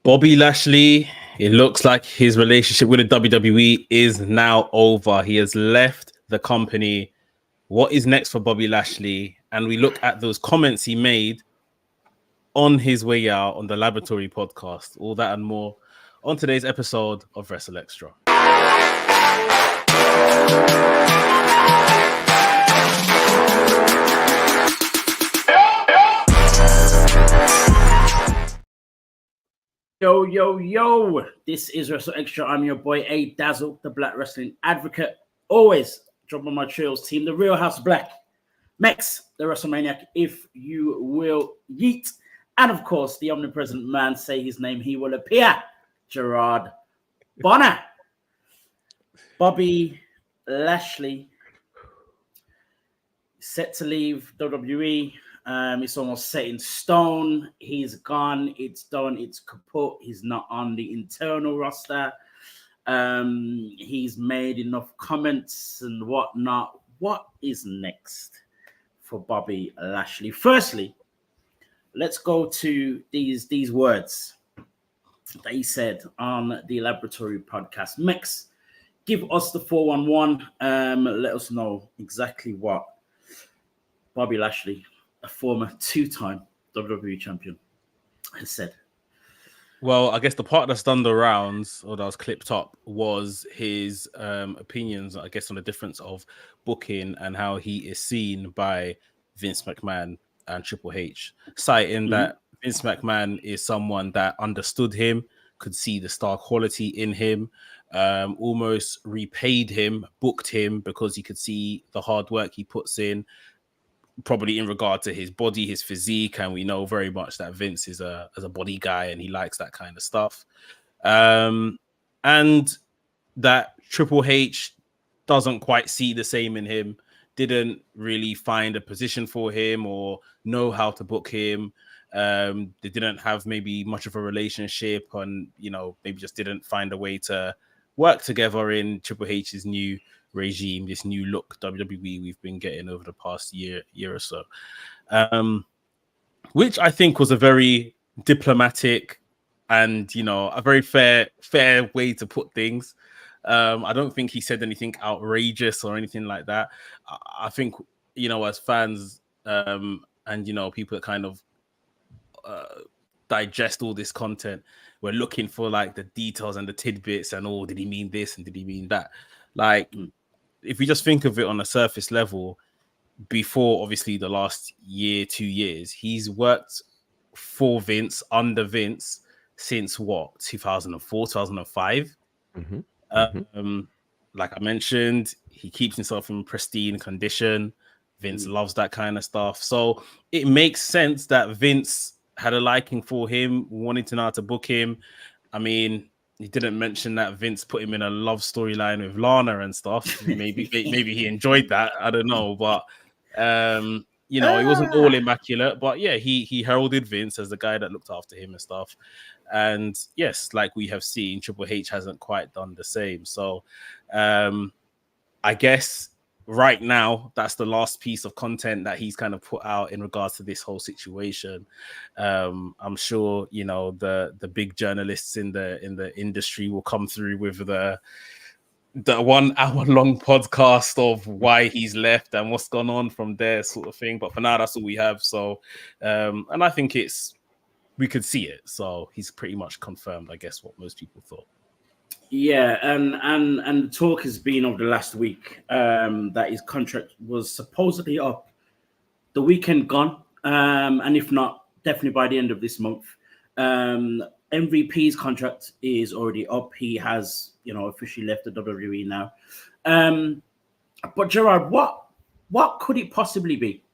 Bobby Lashley, it looks like his relationship with the WWE is now over. He has left the company. What is next for Bobby Lashley? And we look at those comments he made on his way out on the Laboratory podcast. All that and more on today's episode of WrstlXtra. Yo, yo, yo, this is WrstlXtra. I'm your boy, A Dazzle, the Black Wrestling Advocate. Always dropping my trios team, the Real House Black, Mex, the WrestleManiac, if you will, yeet. And of course, the omnipresent man, say his name, he will appear, Gerard Bonner. Bobby Lashley, set to leave WWE. It's almost set in stone. He's gone. It's done. It's kaput. He's not on the internal roster. He's made enough comments and whatnot. What is next for Bobby Lashley? Firstly, let's go to these words that he said on the Laboratory podcast. Mex, give us the 411. Let us know exactly what Bobby Lashley, a former two-time WWE champion, has said. Well, I guess the part that's done the rounds, or that was clipped up, was his opinions, I guess, on the difference of booking and how he is seen by Vince McMahon and Triple H, citing that Vince McMahon is someone that understood him, could see the star quality in him, almost repaid him, booked him because he could see the hard work he puts in, probably in regard to his body, his physique, and we know very much that Vince is a body guy and he likes that kind of stuff. And that Triple H doesn't quite see the same in him, didn't really find a position for him or know how to book him. They didn't have maybe much of a relationship, and maybe just didn't find a way to work together in Triple H's new regime, this new look WWE we've been getting over the past year or so, which I think was a very diplomatic and a very fair way to put things. I don't think he said anything outrageous or anything like that. I think as fans and people that kind of digest all this content, we're looking for like the details and the tidbits and did he mean this and did he mean that? If we just think of it on a surface level, before obviously the last year, 2 years, he's worked for Vince, under Vince, since 2004, 2005. Like I mentioned, he keeps himself in pristine condition. Vince loves that kind of stuff. So it makes sense that Vince had a liking for him, wanting to know how to book him. I mean, he didn't mention that Vince put him in a love storyline with Lana and stuff. Maybe he enjoyed that. I don't know, but it wasn't all immaculate. But yeah, he heralded Vince as the guy that looked after him and stuff. And yes, like we have seen, Triple H hasn't quite done the same. So I guess right now that's the last piece of content that he's kind of put out in regards to this whole situation. I'm sure the big journalists in the industry will come through with the 1 hour long podcast of why he's left and what's gone on from there, sort of thing. But for now, that's all we have. So and I think we could see it. So he's pretty much confirmed, I guess, what most people thought. Yeah, and the talk has been over the last week that his contract was supposedly up the weekend gone, and if not, definitely by the end of this month. MVP's contract is already up. He has, officially left the WWE now. But Gerard, what could it possibly be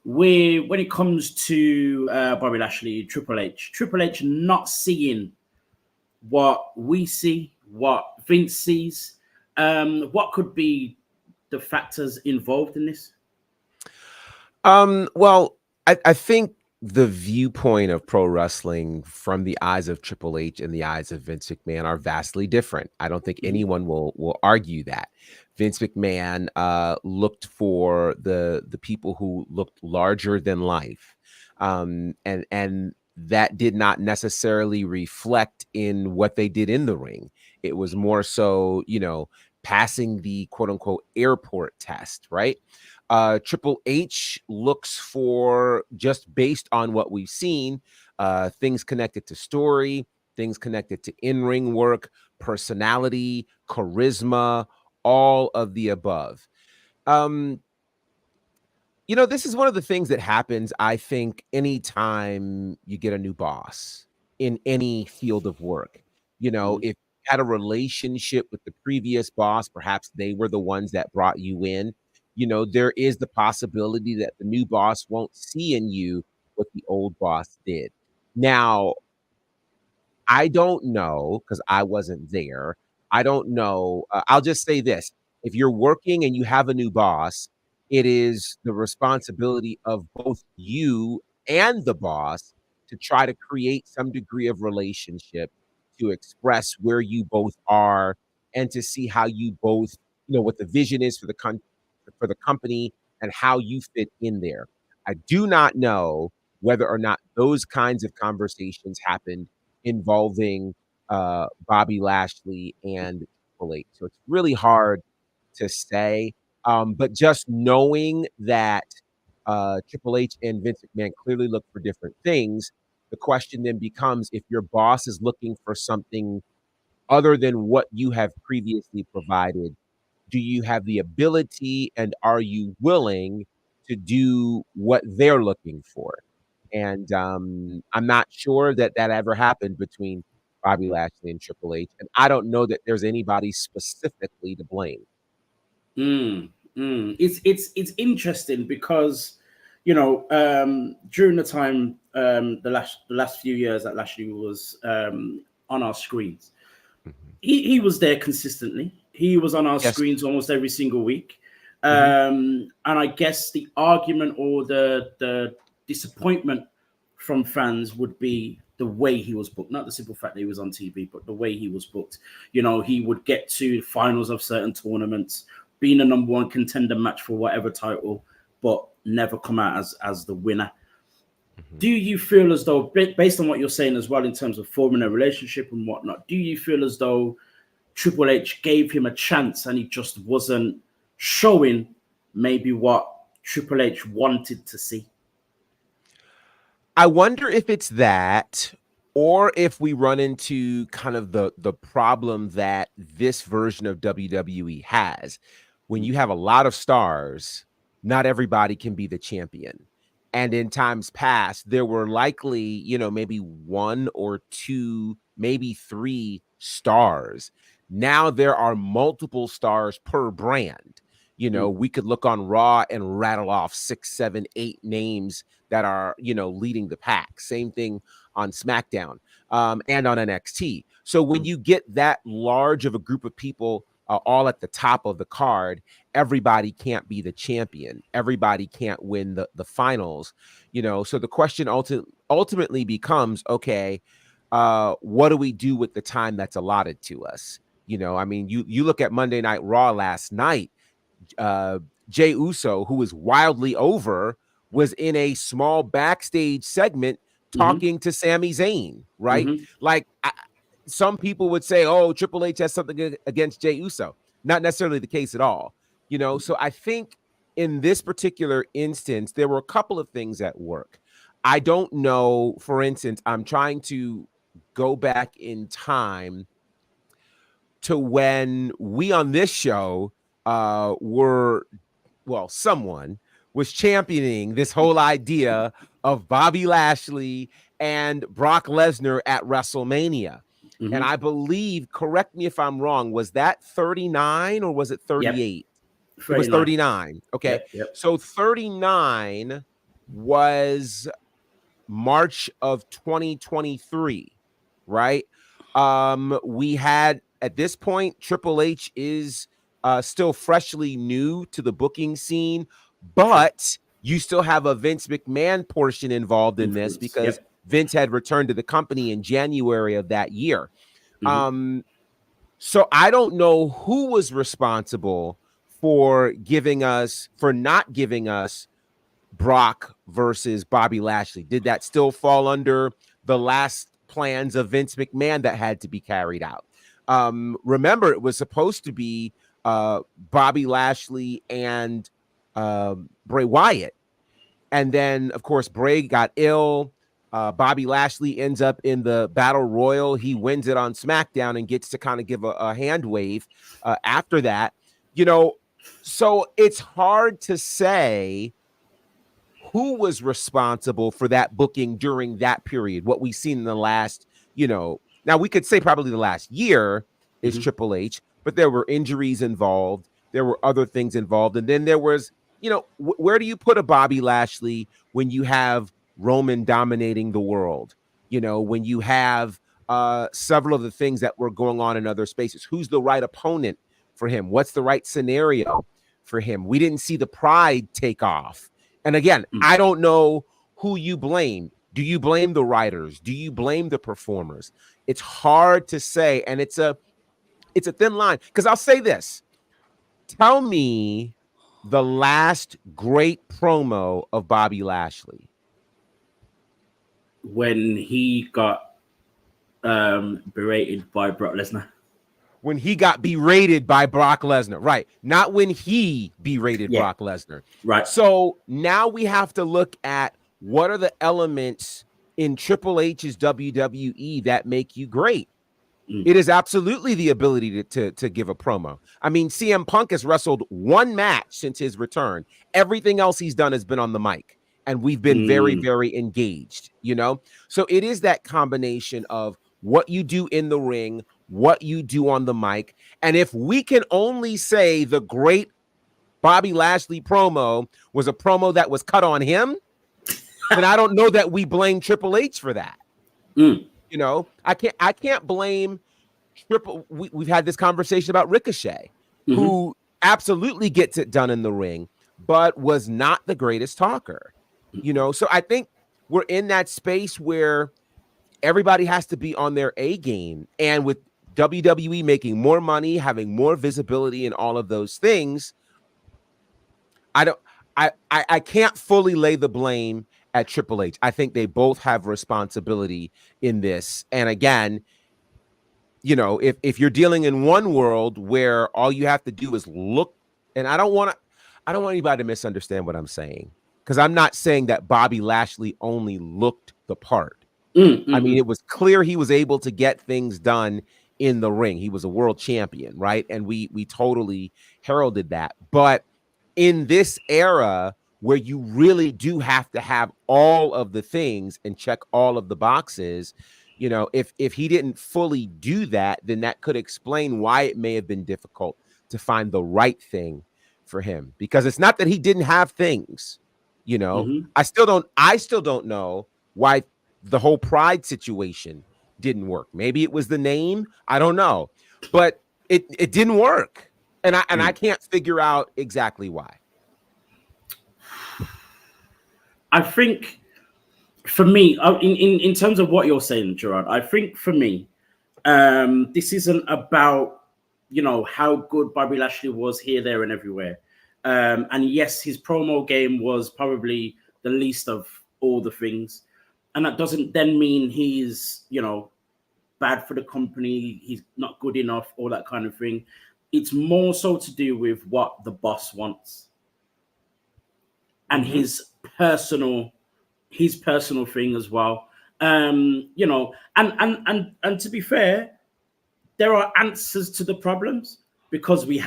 when it comes to Bobby Lashley, Triple H not seeing what we see, what Vince sees? What could be the factors involved in this? Well, I think the viewpoint of pro wrestling from the eyes of Triple H and the eyes of Vince McMahon are vastly different. I don't think anyone will argue that. Vince McMahon looked for the people who looked larger than life, and that did not necessarily reflect in what they did in the ring. It was more so, passing the quote unquote airport test, right? Triple H looks for, just based on what we've seen, things connected to story, things connected to in-ring work, personality, charisma, all of the above. This is one of the things that happens, I think, anytime you get a new boss in any field of work. If you had a relationship with the previous boss, perhaps they were the ones that brought you in, there is the possibility that the new boss won't see in you what the old boss did. Now, I don't know, because I wasn't there. I don't know. I'll just say this. If you're working and you have a new boss, it is the responsibility of both you and the boss to try to create some degree of relationship, to express where you both are, and to see how you both, what the vision is for the company and how you fit in there. I do not know whether or not those kinds of conversations happened involving Bobby Lashley and Triple H. So it's really hard to say. But just knowing that Triple H and Vince McMahon clearly look for different things, the question then becomes, if your boss is looking for something other than what you have previously provided, do you have the ability and are you willing to do what they're looking for? And I'm not sure that ever happened between Bobby Lashley and Triple H. And I don't know that there's anybody specifically to blame. It's interesting because, during the time, the last few years that Lashley was on our screens, he was there consistently. He was on our screens almost every single week. And I guess the argument or the disappointment from fans would be the way he was booked, not the simple fact that he was on TV, but the way he was booked. He would get to finals of certain tournaments, being a number one contender match for whatever title, but never come out as the winner. Do you feel as though, based on what you're saying as well in terms of forming a relationship and whatnot, do you feel as though Triple H gave him a chance and he just wasn't showing maybe what Triple H wanted to see? I wonder if it's that, or if we run into kind of the problem that this version of WWE has. When you have a lot of stars, not everybody can be the champion. And in times past, there were likely, maybe one or two, maybe three stars. Now there are multiple stars per brand. We could look on Raw and rattle off 6, 7, 8 names that are, leading the pack. Same thing on SmackDown and on NXT. So when you get that large of a group of people all at the top of the card, everybody can't be the champion. Everybody can't win the finals. So the question ultimately becomes, okay, what do we do with the time that's allotted to us? You look at Monday Night Raw last night. Jey Uso, who was wildly over, was in a small backstage segment talking to Sami Zayn, right? Like, some people would say, oh, Triple H has something against Jey Uso. Not necessarily the case at all. So I think in this particular instance, there were a couple of things at work. I don't know. For instance, I'm trying to go back in time to when we on this show someone was championing this whole idea of Bobby Lashley and Brock Lesnar at WrestleMania. And I believe, correct me if I'm wrong, was that 39 or was it 38? Yep. It was 39. Okay. Yep. So 39 was March of 2023, right? We had, at this point, Triple H is still freshly new to the booking scene, but you still have a Vince McMahon portion involved in this because Vince had returned to the company in January of that year. So I don't know who was responsible for not giving us Brock versus Bobby Lashley? Did that still fall under the last plans of Vince McMahon that had to be carried out? Remember, it was supposed to be Bobby Lashley and Bray Wyatt. And then, of course, Bray got ill. Bobby Lashley ends up in the Battle Royal. He wins it on SmackDown and gets to kind of give a hand wave after that. You know, so it's hard to say who was responsible for that booking during that period. What we've seen in the last, you know, now we could say probably the last year is Triple H, but there were injuries involved. There were other things involved. And then there was, you know, where do you put a Bobby Lashley when you have Roman dominating the world? You know, when you have several of the things that were going on in other spaces. Who's the right opponent for him? What's the right scenario for him? We didn't see the Pride take off. And again, I don't know who you blame. Do you blame the writers? Do you blame the performers? It's hard to say, and it's a thin line. Because I'll say this. Tell me the last great promo of Bobby Lashley. When he got berated by Brock Lesnar. When he got berated by Brock Lesnar, right? Not when he berated Brock Lesnar, right? So now we have to look at what are the elements in Triple H's WWE that make you great. It is absolutely the ability to give a promo. I mean, CM Punk has wrestled one match since his return. Everything else he's done has been on the mic, and we've been very, very engaged, you know? So it is that combination of what you do in the ring, what you do on the mic. And if we can only say the great Bobby Lashley promo was a promo that was cut on him, then I don't know that we blame Triple H for that. You know, I can't blame we've had this conversation about Ricochet, who absolutely gets it done in the ring, but was not the greatest talker. You know, so I think we're in that space where everybody has to be on their A game. And with WWE making more money, having more visibility and all of those things, I can't fully lay the blame at Triple H. I think they both have responsibility in this. And again, you know, if you're dealing in one world where all you have to do is look, and I don't want anybody to misunderstand what I'm saying, because I'm not saying that Bobby Lashley only looked the part. I mean, it was clear he was able to get things done in the ring. He was a world champion, right? And we totally heralded that. But in this era where you really do have to have all of the things and check all of the boxes, you know, if he didn't fully do that, then that could explain why it may have been difficult to find the right thing for him. Because it's not that he didn't have things, you know. I still don't know why the whole Pride situation didn't work. Maybe it was the name. I don't know. But it didn't work. And I can't figure out exactly why. I think for me, in terms of what you're saying, Gerard, I think for me, this isn't about, you know, how good Bobby Lashley was here, there, and everywhere. And yes, his promo game was probably the least of all the things. And that doesn't then mean he's, you know, bad for the company, he's not good enough, all that kind of thing. It's more so to do with what the boss wants and his personal thing as well. You know, and to be fair, there are answers to the problems, because we've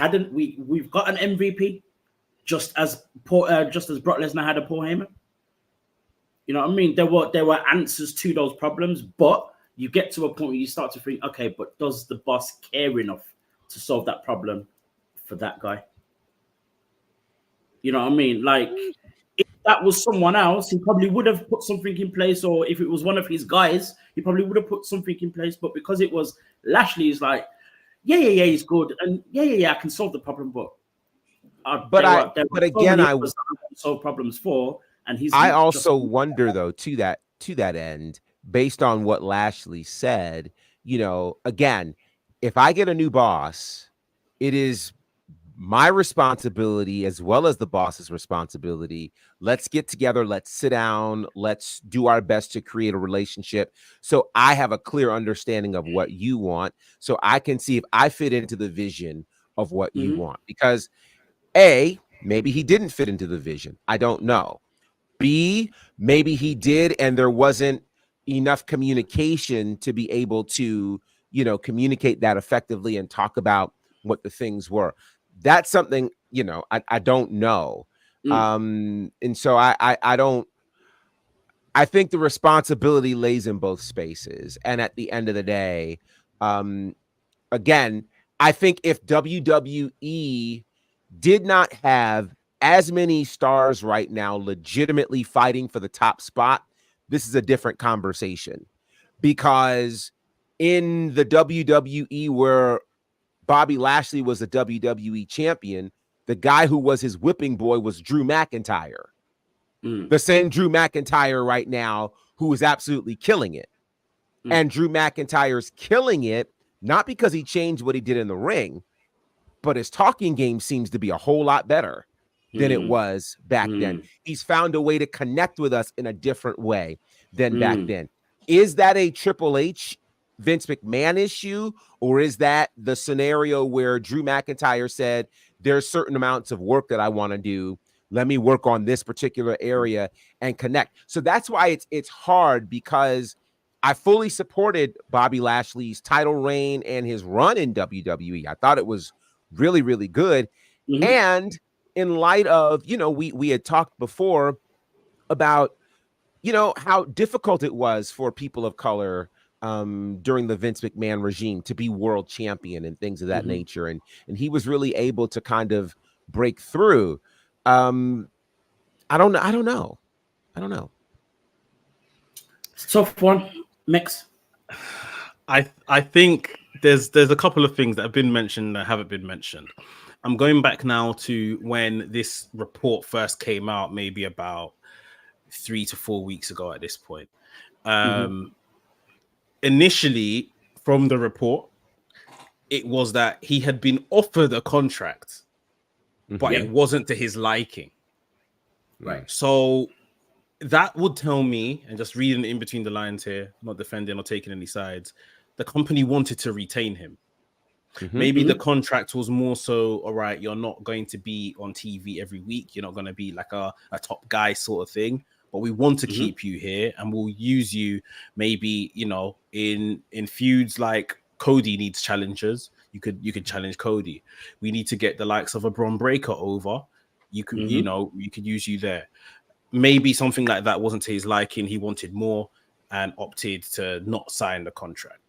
got an MVP just as Brock Lesnar had a Paul Heyman. You know what I mean? There were answers to those problems, but you get to a point where you start to think, okay, but does the boss care enough to solve that problem for that guy? You know what I mean? Like, if that was someone else, he probably would have put something in place, or if it was one of his guys, he probably would have put something in place. But because it was Lashley, he's like, yeah, he's good, and yeah, I can solve the problem, but again, I solve problems for. And I also wonder, though, to that end, based on what Lashley said, you know, again, if I get a new boss, it is my responsibility as well as the boss's responsibility. Let's get together. Let's sit down. Let's do our best to create a relationship. So I have a clear understanding of what you want. So I can see if I fit into the vision of what you want. Because A, maybe he didn't fit into the vision. I don't know. B, maybe he did, and there wasn't enough communication to be able to, communicate that effectively and talk about what the things were. That's something, I don't know. And so I think the responsibility lays in both spaces. And at the end of the day, again, I think if WWE did not have as many stars right now legitimately fighting for the top spot, this is a different conversation. Because in the WWE, where Bobby Lashley was the WWE champion, the guy who was his whipping boy was Drew McIntyre. The same Drew McIntyre right now who is absolutely killing it. And Drew McIntyre's killing it, not because he changed what he did in the ring, but his talking game seems to be a whole lot better than it was back then. He's found a way to connect with us in a different way than back then. Is that a Triple H, Vince McMahon issue, or is that the scenario where Drew McIntyre said, there's certain amounts of work that I want to do. Let me work on this particular area and connect. So that's why it's hard, because I fully supported Bobby Lashley's title reign and his run in WWE. I thought it was really, really good. And in light of, we had talked before about, how difficult it was for people of color during the Vince McMahon regime to be world champion and things of that nature. And he was really able to kind of break through. I don't know. Tough one, Mix. I think there's a couple of things that have been mentioned that haven't been mentioned. I'm going back now to when this report first came out, maybe about 3 to 4 weeks ago at this point. Initially, from the report, it was that he had been offered a contract, but it wasn't to his liking. Right. So that would tell me, and just reading in between the lines here, not defending or taking any sides, the company wanted to retain him. Maybe the contract was more so, all right, you're not going to be on TV every week. You're not going to be like a top guy sort of thing, but we want to keep you here, and we'll use you maybe, in feuds like Cody needs challengers. You could challenge Cody. We need to get the likes of a Braun Breaker over. You could, you could use you there. Maybe something like that wasn't to his liking. He wanted more and opted to not sign the contract.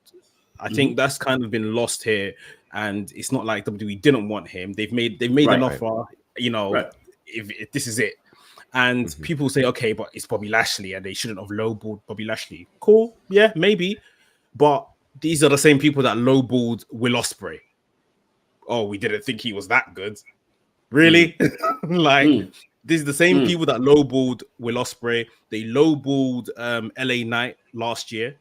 I think that's kind of been lost here, and it's not like WWE didn't want him. They've made an offer. If this is it, and people say, okay, but it's Bobby Lashley, and they shouldn't have lowballed Bobby Lashley. Cool, yeah, maybe, but these are the same people that lowballed Will Ospreay. Oh, we didn't think he was that good, really. This is the same people that lowballed Will Ospreay. They lowballed LA Knight last year.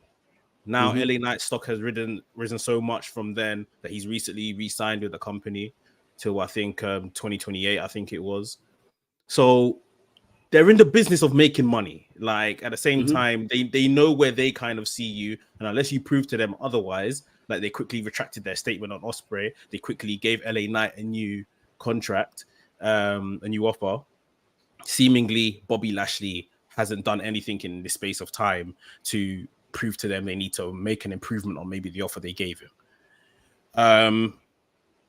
Now LA Knight's stock has risen so much from then that he's recently re-signed with the company till I think 2028, I think it was. So they're in the business of making money. Like at the same time, they know where they kind of see you, and unless you prove to them otherwise, like they quickly retracted their statement on Ospreay. They quickly gave LA Knight a new contract, a new offer. Seemingly, Bobby Lashley hasn't done anything in this space of time to prove to them they need to make an improvement on maybe the offer they gave him.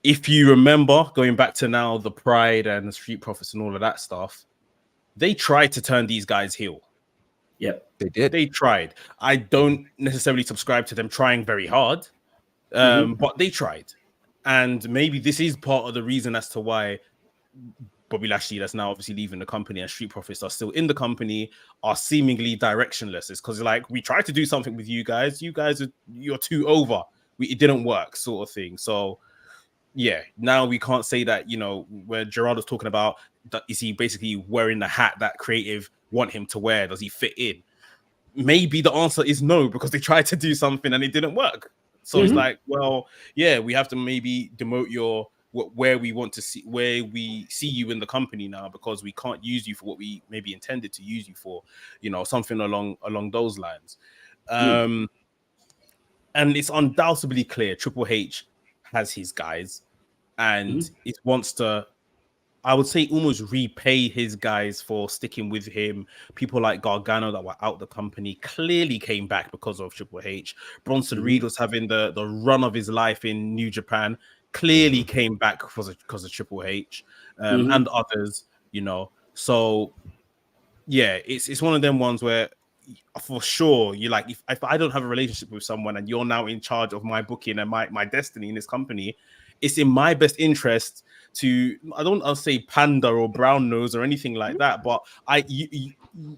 If you remember, going back to now the Pride and the Street Profits and all of that stuff, they tried to turn these guys heel. Yep, they did. They tried. I don't necessarily subscribe to them trying very hard, but they tried. And maybe this is part of the reason as to why Bobby Lashley, that's now obviously leaving the company, and Street Profits are still in the company, are seemingly directionless. It's because like, we tried to do something with you guys. You're too over. It didn't work, sort of thing. So yeah, now we can't say that, where Gerard was talking about, is he basically wearing the hat that creative want him to wear? Does he fit in? Maybe the answer is no, because they tried to do something and it didn't work. So it's like, well, yeah, we have to maybe demote your where we want to see, where we see you in the company now, because we can't use you for what we maybe intended to use you for, you know, something along those lines. And it's undoubtedly clear Triple H has his guys, and it wants to, I would say, almost repay his guys for sticking with him. People like Gargano that were out the company clearly came back because of Triple H. Bronson Reed was having the run of his life in New Japan, clearly came back because of Triple H, and others, you know. So yeah, it's one of them ones where, for sure, you like, if I don't have a relationship with someone and you're now in charge of my booking and my destiny in this company, it's in my best interest to, I'll say panda or brown nose or anything like that, but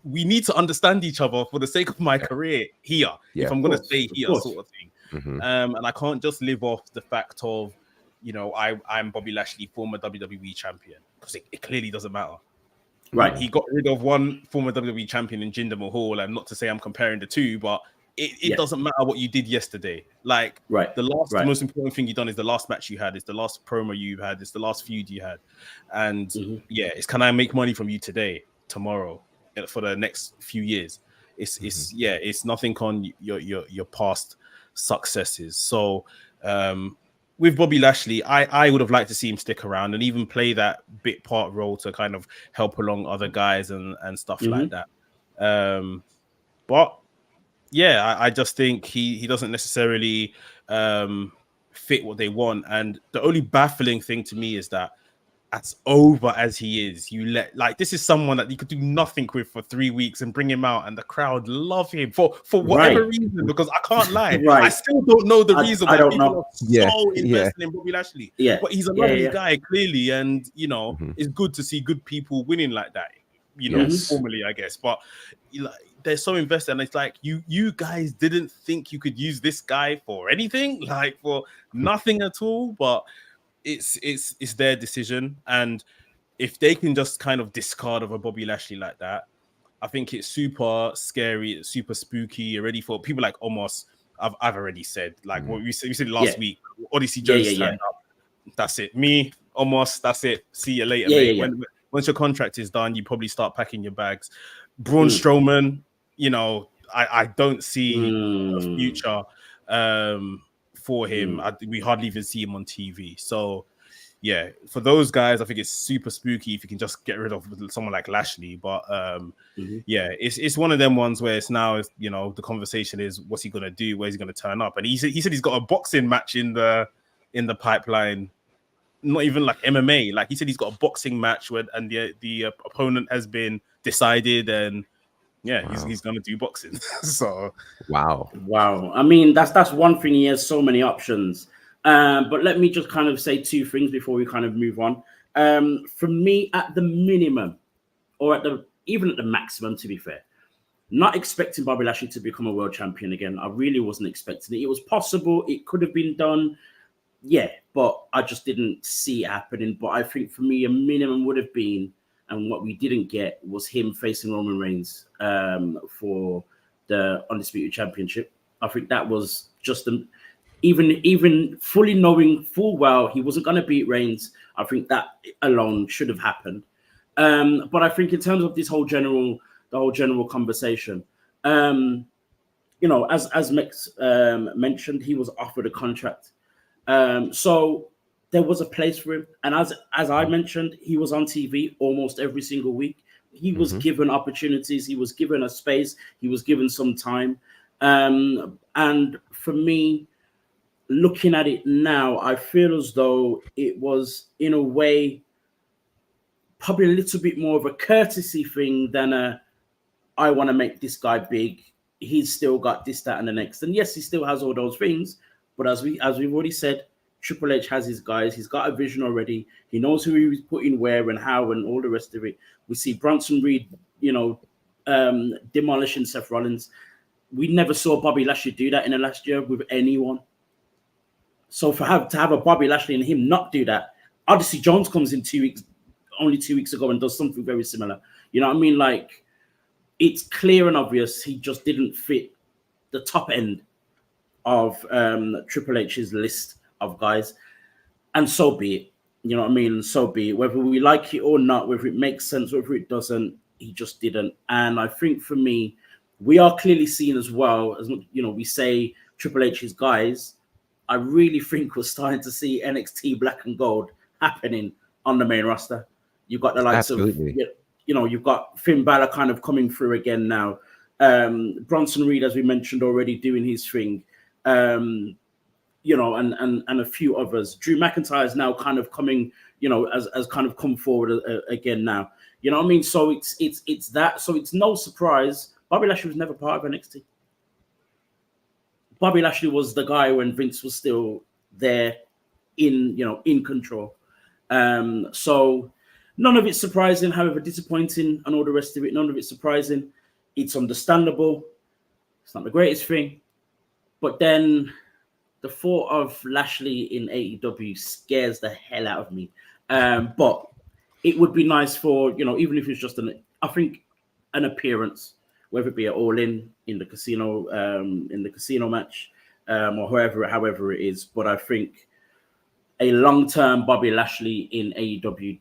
we need to understand each other for the sake of my career here, if I'm going to stay here, sort of thing. And I can't just live off the fact of, you know, I'm Bobby Lashley, former WWE champion, because it clearly doesn't matter. Right, he got rid of one former WWE champion in Jinder Mahal, and not to say I'm comparing the two, but it doesn't matter what you did yesterday. Like, the most important thing you done is the last match you had, is the last promo you had, it's the last feud you had, and it's, can I make money from you today, tomorrow, for the next few years? It's nothing on your past successes. So with Bobby Lashley, I would have liked to see him stick around and even play that bit part role to kind of help along other guys and stuff like that. But yeah, I just think he doesn't necessarily fit what they want. And the only baffling thing to me is that, as over as he is, you let, like, this is someone that you could do nothing with for 3 weeks and bring him out and the crowd love him for whatever reason, because I can't lie, I still don't know the reason why people are so invested in Bobby Lashley. But he's a lovely guy, clearly, and you know, it's good to see good people winning like that, you know, formally, I guess. But like, they're so invested, and it's like, you guys didn't think you could use this guy for anything, like for nothing at all. But it's their decision, and if they can just kind of discard of a Bobby Lashley like that, I think it's super scary, it's super spooky already for people like Omos. I've already said, like what we said last week, Odyssey Jones turned up. That's it. Me, Omos, that's it. See you later, mate. Once your contract is done, you probably start packing your bags. Braun Strowman, you know, I don't see a future for him. We hardly even see him on TV. So yeah, for those guys, I think it's super spooky if you can just get rid of someone like Lashley. But yeah, it's one of them ones where it's now, you know, the conversation is, what's he gonna do? Where's he gonna turn up? And he said he's got a boxing match in the pipeline. Not even like MMA. Like, he said he's got a boxing match and the opponent has been decided, and he's gonna do boxing. So wow. I mean, that's one thing. He has so many options. But let me just kind of say two things before we kind of move on. For me, at the minimum, or even at the maximum, to be fair, not expecting Bobby Lashley to become a world champion again. I really wasn't expecting it. It was possible. It could have been done. Yeah, but I just didn't see it happening. But I think for me, a minimum would have been, and what we didn't get was him facing Roman Reigns for the Undisputed Championship. I think that was just even fully knowing full well he wasn't going to beat Reigns. I think that alone should have happened. But I think in terms of the whole general conversation, you know, as Mex mentioned, he was offered a contract. So there was a place for him. And as I mentioned, he was on TV almost every single week. He was given opportunities. He was given a space. He was given some time. And for me, looking at it now, I feel as though it was, in a way, probably a little bit more of a courtesy thing than I want to make this guy big. He's still got this, that, and the next. And yes, he still has all those things. But as we've already said, Triple H has his guys. He's got a vision already. He knows who he's putting where and how and all the rest of it. We see Bronson Reed, you know, demolishing Seth Rollins. We never saw Bobby Lashley do that in the last year with anyone. So to have a Bobby Lashley and him not do that, Odyssey Jones comes in only 2 weeks ago and does something very similar. You know what I mean? Like, it's clear and obvious he just didn't fit the top end of Triple H's list of guys, and so be it. You know what I mean? So be it. Whether we like it or not, whether it makes sense, whether it doesn't, he just didn't. And I think for me, we are clearly seen as well, as you know, we say Triple H's guys. I really think we're starting to see NXT Black and Gold happening on the main roster. You've got the likes of, you know, you've got Finn Balor kind of coming through again now. Bronson Reed, as we mentioned already, doing his thing. You know, and a few others. Drew McIntyre is now kind of coming, you know, as kind of come forward again now. You know what I mean? So it's that. So it's no surprise. Bobby Lashley was never part of NXT. Bobby Lashley was the guy when Vince was still there, in control. So none of it's surprising. However, disappointing and all the rest of it. None of it's surprising. It's understandable. It's not the greatest thing, but then the thought of Lashley in AEW scares the hell out of me. But it would be nice for, you know, even if it's just an appearance, whether it be at All In the casino match, or however it is. But I think a long-term Bobby Lashley in AEW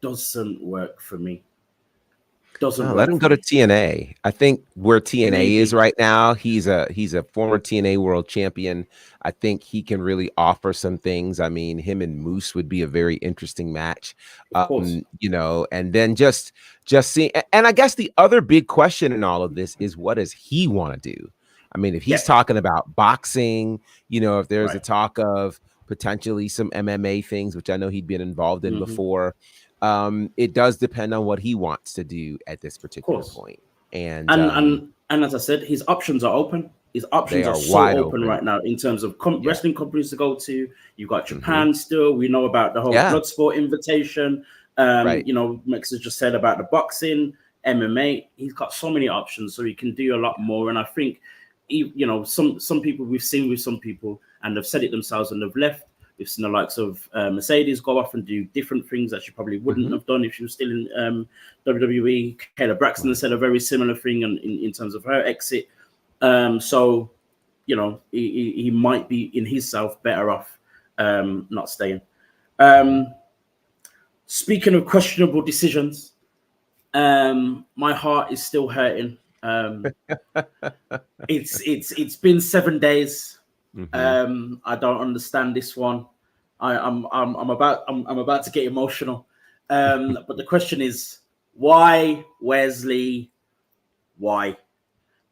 doesn't work for me. Let him go to TNA. I think where TNA is right now, he's a former TNA world champion. I think he can really offer some things. I mean, him and Moose would be a very interesting match. You know, and then just seeing, and I guess the other big question in all of this is, what does he want to do? I mean, if he's talking about boxing, you know, if there's a talk of potentially some MMA things, which I know he'd been involved in before. It does depend on what he wants to do at this particular point. And as I said, his options are open. His options are so open right now in terms of wrestling companies to go to. You've got Japan still. We know about the whole Bloodsport invitation. You know, Max has just said about the boxing, MMA. He's got so many options, so he can do a lot more. And I think, you know, some people we've seen with some people, and they've said it themselves and they've left. We've seen the likes of Mercedes go off and do different things that she probably wouldn't have done if she was still in WWE. Kayla Braxton said a very similar thing in terms of her exit. So, you know, he might be in himself better off not staying. Speaking of questionable decisions, my heart is still hurting. It's been 7 days. I don't understand this one. I'm about to get emotional. But the question is, why Wesley? Why?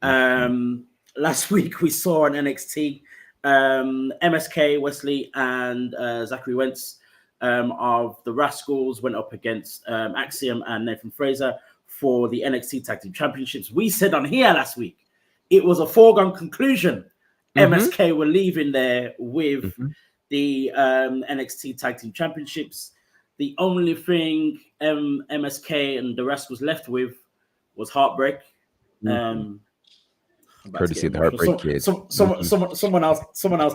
Last week we saw on NXT, MSK, Wesley, and Zachary Wentz of the Rascals went up against Axiom and Nathan Fraser for the NXT Tag Team Championships. We said on here last week it was a foregone conclusion. MSK were leaving there with the NXT Tag Team Championships. The only thing MSK and the rest was left with was heartbreak. Courtesy of the Heartbreak Kid. Someone else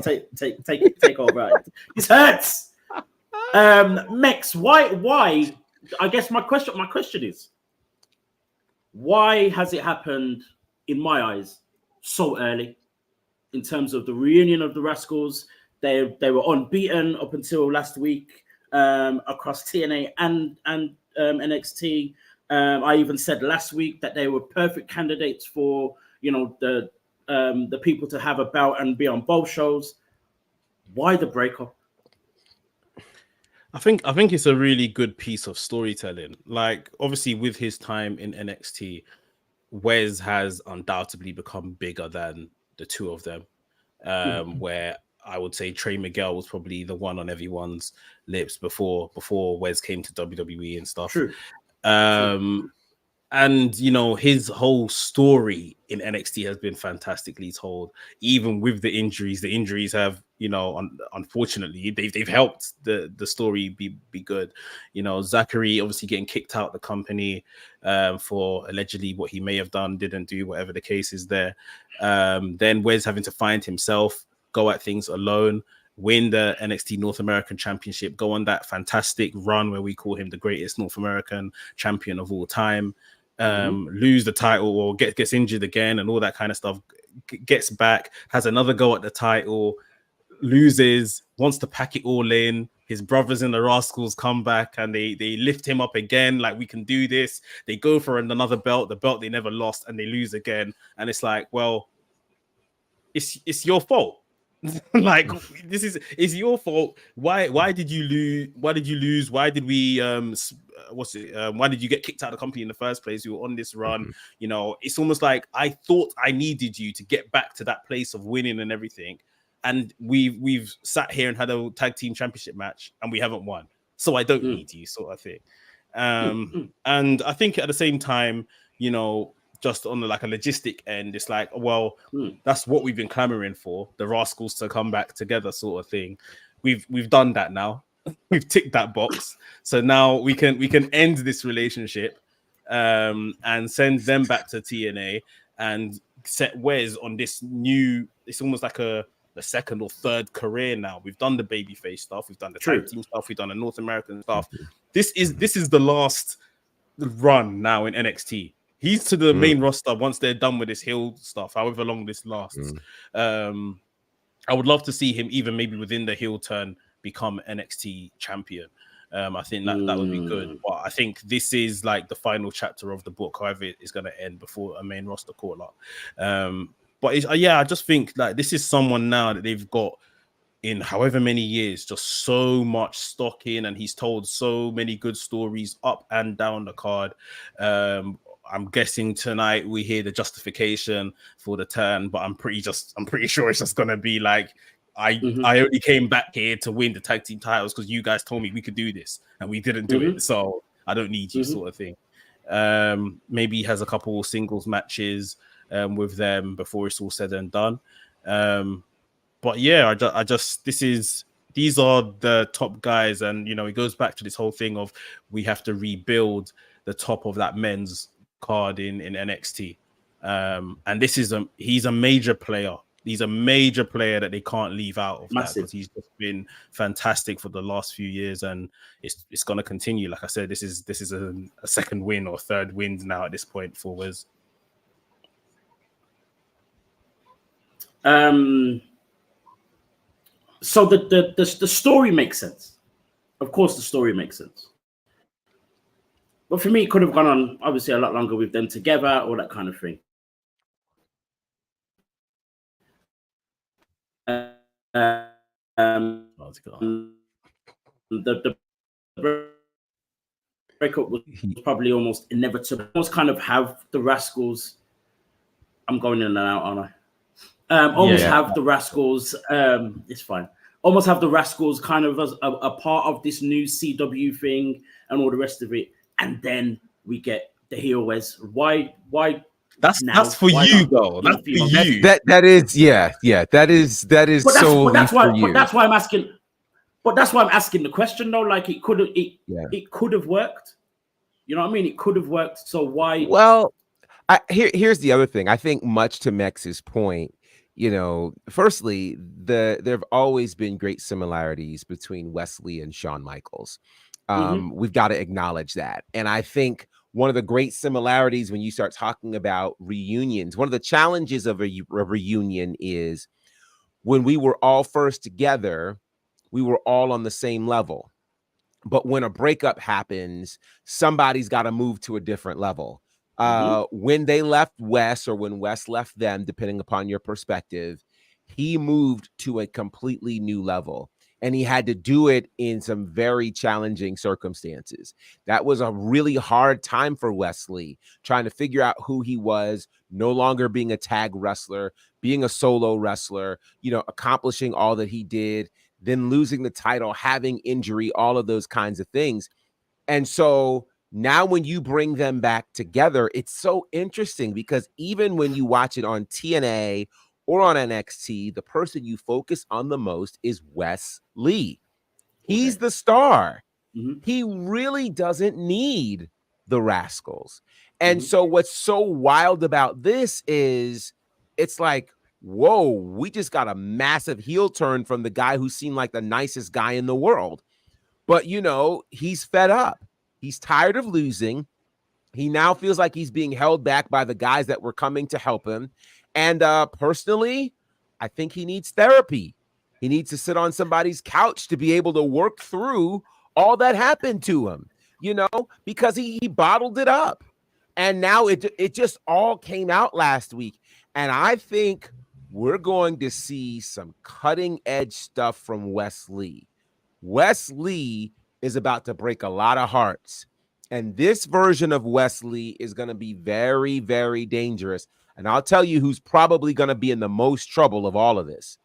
take over. This hurts. Mex, why? I guess my question is, why has it happened in my eyes so early? In terms of the reunion of the Rascals, they were unbeaten up until last week across TNA and NXT. I even said last week that they were perfect candidates for, you know, the people to have a bout and be on both shows. Why the breakup? I think it's a really good piece of storytelling. Like, obviously, with his time in NXT, Wes has undoubtedly become bigger than the two of them, where I would say Trey Miguel was probably the one on everyone's lips before Wes came to WWE and stuff. True. And, you know, his whole story in NXT has been fantastically told, even with the injuries. The injuries have, you know, unfortunately, they've helped the story be good. You know, Zachary obviously getting kicked out of the company for allegedly what he may have done, didn't do, whatever the case is there. Then Wes having to find himself, go at things alone, win the NXT North American Championship, go on that fantastic run where we call him the greatest North American champion of all time, lose the title or gets injured again and all that kind of stuff, gets back, has another go at the title, loses, wants to pack it all in, his brothers in the Rascals come back and they lift him up again. Like, we can do this. They go for another belt, the belt they never lost, and they lose again. And it's like, well, it's your fault. Like, it's your fault. Why did you lose? Why did you lose? Why did we why did you get kicked out of the company in the first place? You were on this run. You know, it's almost like I thought I needed you to get back to that place of winning and everything. And we've sat here and had a tag team championship match and we haven't won. So I don't need you, sort of thing. And I think at the same time, you know, just on like a logistic end, it's like, well, that's what we've been clamoring for, the Rascals to come back together, sort of thing. We've done that now. We've ticked that box. So now we can end this relationship and send them back to TNA and set Wes on this new, it's almost like the second or third career now. We've done the babyface stuff, we've done the tag team stuff, we've done the North American stuff. This is the last run now in NXT. He's to the main roster once they're done with this heel stuff, however long this lasts. I would love to see him even maybe within the heel turn become NXT champion. I think that would be good. But I think this is like the final chapter of the book, however it's going to end before a main roster call up. But I just think like this is someone now that they've got in however many years, just so much stock in, and he's told so many good stories up and down the card. I'm guessing tonight we hear the justification for the turn, but I'm pretty sure it's just gonna be like, I only came back here to win the tag team titles because you guys told me we could do this and we didn't do it, so I don't need you, sort of thing. Maybe he has a couple of singles matches with them before it's all said and done. But yeah, these are the top guys, and you know, it goes back to this whole thing of we have to rebuild the top of that men's card in NXT. And he's a major player. He's a major player that they can't leave out of that, because he's just been fantastic for the last few years, and it's going to continue. Like I said, this is a second win or third win now at this point for Wiz. So the story makes sense. Of course, the story makes sense. But for me, it could have gone on obviously a lot longer with them together, all that kind of thing. The breakup was probably almost inevitable. Almost kind of have the Rascals. I'm going in and out, aren't I? Have the Rascals. It's fine. Almost have the Rascals kind of as a part of this new CW thing and all the rest of it, and then we get the heel Wes. Why? That's for you, though. That's for you. That is. That is so. That's why I'm asking. But that's why I'm asking the question, though. Like it could have worked. You know what I mean? It could have worked. So why? Well, here's the other thing. I think much to Mex's point, you know, firstly, there have always been great similarities between Wesley and Shawn Michaels. We've got to acknowledge that. And I think one of the great similarities when you start talking about reunions, one of the challenges of a reunion is when we were all first together, we were all on the same level. But when a breakup happens, somebody's got to move to a different level. When they left Wes, or when Wes left them, depending upon your perspective, he moved to a completely new level. And he had to do it in some very challenging circumstances. That was a really hard time for Wesley, trying to figure out who he was, no longer being a tag wrestler, being a solo wrestler, you know, accomplishing all that he did, then losing the title, having injury, all of those kinds of things. And so now when you bring them back together, it's so interesting because even when you watch it on TNA or on NXT, the person you focus on the most is Wes Lee. He's the star. He really doesn't need the Rascals. And so what's so wild about this is it's like, whoa, we just got a massive heel turn from the guy who seemed like the nicest guy in the world. But, you know, he's fed up. He's tired of losing. He now feels like he's being held back by the guys that were coming to help him. And personally, I think he needs therapy. He needs to sit on somebody's couch to be able to work through all that happened to him, because he bottled it up. And now it just all came out last week. And I think we're going to see some cutting edge stuff from Wes Lee. Wes Lee is about to break a lot of hearts. And this version of Wes Lee is going to be very, very dangerous. And I'll tell you who's probably going to be in the most trouble of all of this.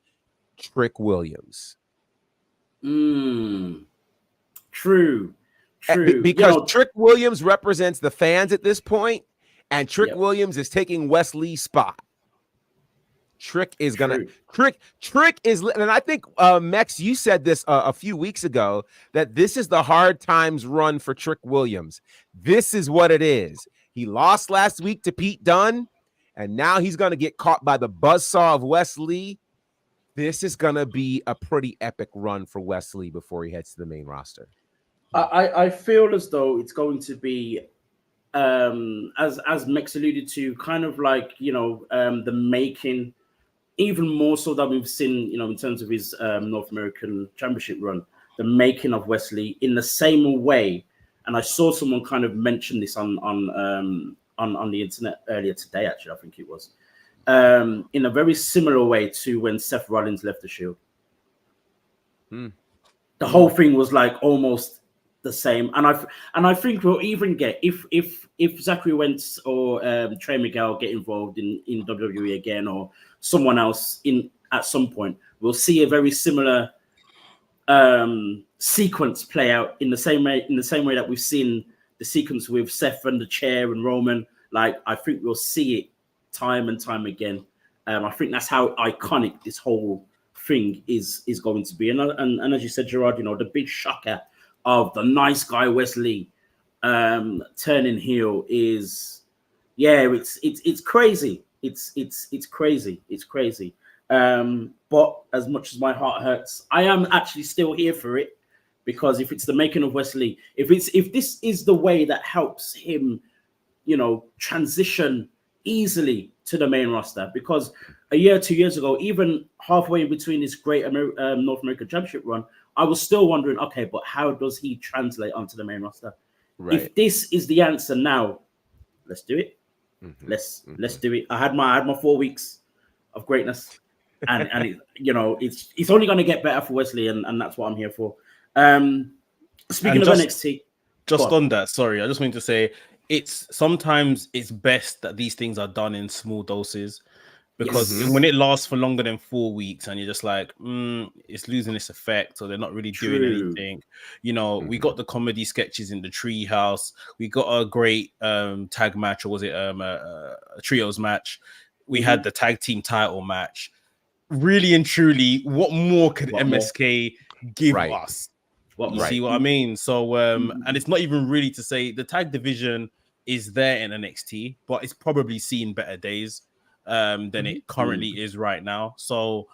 Trick Williams. True. Because Trick Williams represents the fans at this point, and Trick Williams is taking Wes Lee's spot. Trick is gonna Trick is, and I think Mex, you said this a few weeks ago, that this is the hard times run for Trick Williams. This is what it is. He lost last week to Pete Dunne, and now he's gonna get caught by the buzzsaw of Wes Lee. This is gonna be a pretty epic run for Wes Lee before he heads to the main roster. I feel as though it's going to be, as Mex alluded to, kind of like the making, even more so than we've seen, in terms of his North American Championship run, the making of Wes Lee in the same way. And I saw someone kind of mention this on the internet earlier today. Actually, I think it was in a very similar way to when Seth Rollins left the Shield. The whole thing was like almost the same, and I think we'll even get if Zachary Wentz or Trey Miguel get involved in WWE again, or someone else at some point, we'll see a very similar sequence play out in the same way that we've seen the sequence with Seth and the chair and Roman. Like, I think we'll see it time and time again. I think that's how iconic this whole thing is going to be. And as you said, Gerard, the big shocker of the nice guy Wes Lee turning heel is, it's crazy. It's crazy. It's crazy. But as much as my heart hurts, I am actually still here for it, because if it's the making of Wes Lee, if this is the way that helps him, transition easily to the main roster, because a year, 2 years ago, even halfway in between his great North American Championship run, I was still wondering, okay, but how does he translate onto the main roster? Right. If this is the answer now, let's do it. Let's do it. I had my 4 weeks of greatness, and it's only going to get better for Wes Lee, and that's what I'm here for. Speaking of NXT, just on that, sorry, I just wanted to say, sometimes it's best that these things are done in small doses. Because when it lasts for longer than 4 weeks and you're just like, it's losing its effect, or they're not really doing anything. We got the comedy sketches in the Treehouse. We got a great tag match, or was it a trios match? We had the tag team title match. Really and truly, what more could MSK give us? You see what I mean? So, and it's not even really to say the tag division is there in NXT, but it's probably seen better days than it currently is right now. So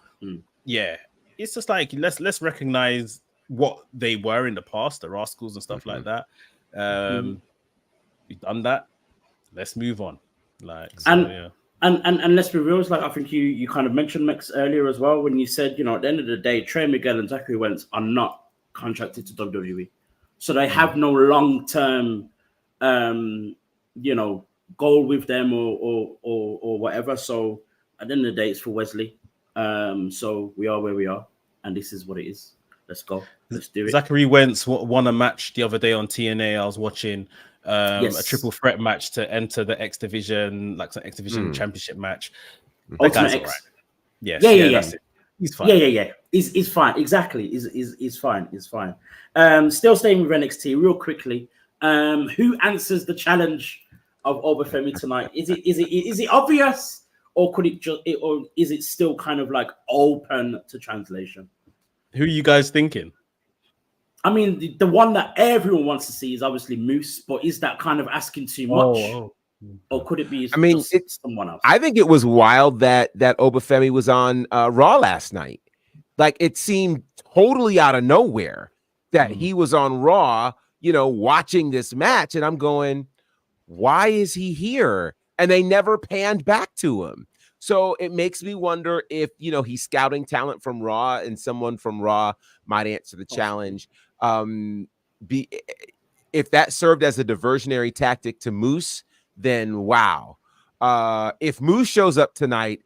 it's just like, let's recognize what they were in the past, the Rascals and stuff like that. We've done that. Let's move on. And let's be real, like I think you kind of mentioned, Mex, earlier as well, when you said, at the end of the day, Trey Miguel and Zachary Wentz are not contracted to WWE, so they have no long-term goal with them or whatever. So at the end of the day, it's for Wes Lee. So we are where we are, and this is what it is. Let's go. Let's do it. Zachary Wentz won a match the other day on TNA. I was watching a triple threat match to enter the X Division, like some X Division championship match. Ultimate X. Right. Yes. Yeah. That's it. He's fine. Yeah. He's fine. Exactly. He's fine. He's fine. Still staying with NXT real quickly. Who answers the challenge of Obafemi tonight? Is it obvious, or is it still kind of like open to translation? Who are you guys thinking? I mean, the one that everyone wants to see is obviously Moose, but is that kind of asking too much? Or could it be it's someone else? I think it was wild that Obafemi was on Raw last night. Like, it seemed totally out of nowhere that he was on Raw, watching this match, and I'm going, why is he here? And they never panned back to him. So it makes me wonder if, he's scouting talent from Raw and someone from Raw might answer the challenge. If that served as a diversionary tactic to Moose, then wow. If Moose shows up tonight,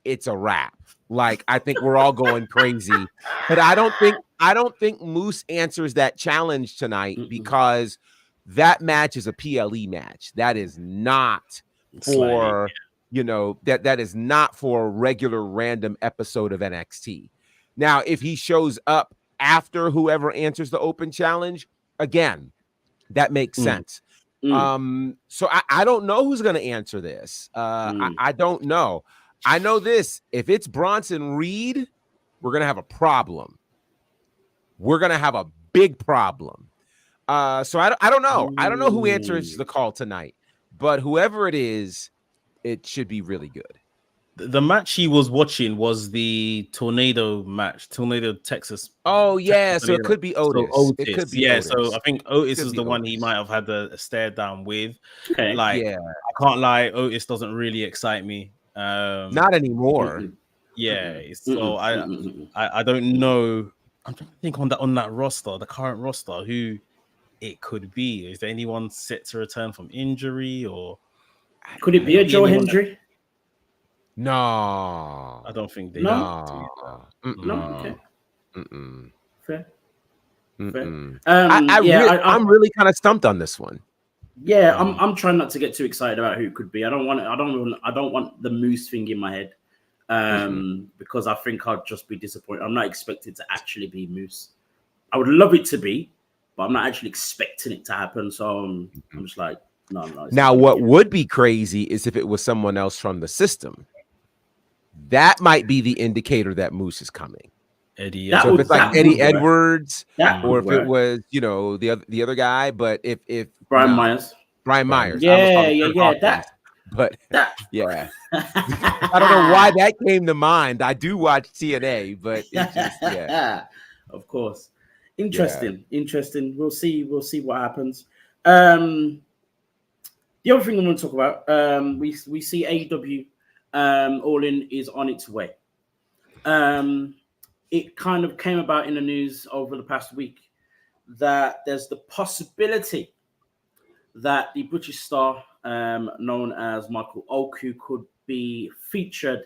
it's a wrap. Like, I think we're all going crazy. But I don't think Moose answers that challenge tonight because that match is a PLE match. That is not for that is not for a regular random episode of NXT. Now, if he shows up after whoever answers the open challenge, again, that makes sense. So I don't know who's going to answer this. I don't know. I know this. If it's Bronson Reed, we're going to have a problem. We're going to have a big problem. So I don't know. I don't know who answers the call tonight, but whoever it is, it should be really good. The match he was watching was the Tornado match, Tornado Texas. Oh yeah, Texas so it Tornado. could be Otis. So Otis. It could be yeah. Otis. So I think Otis is the one he might have had a stare down with. Okay. Like, I can't lie, Otis doesn't really excite me. Not anymore. Yeah. So I don't know. I'm trying to think on that roster, the current roster, who it could be. Is there anyone set to return from injury, or could it be a Joe Hendry? No, I don't think they. No. Okay. Fair. I'm really kind of stumped on this one. Yeah, I'm trying not to get too excited about who it could be. I don't want the Moose thing in my head, because I think I'd just be disappointed. I'm not expected to actually be Moose. I would love it to be, but I'm not actually expecting it to happen. So I'm just like, no. Now, what would be crazy is if it was someone else from the system. That might be the indicator that Moose is coming. Eddie. So if it's like Eddie Edwards, or if it was, the other guy, but if Brian Myers. Yeah. But yeah, I don't know why that came to mind. I do watch TNA, but it's just of course, interesting. We'll see what happens. The other thing I want to talk about, we see AEW. All In is on its way. It kind of came about in the news over the past week that there's the possibility that the British star, known as Michael Oku, could be featured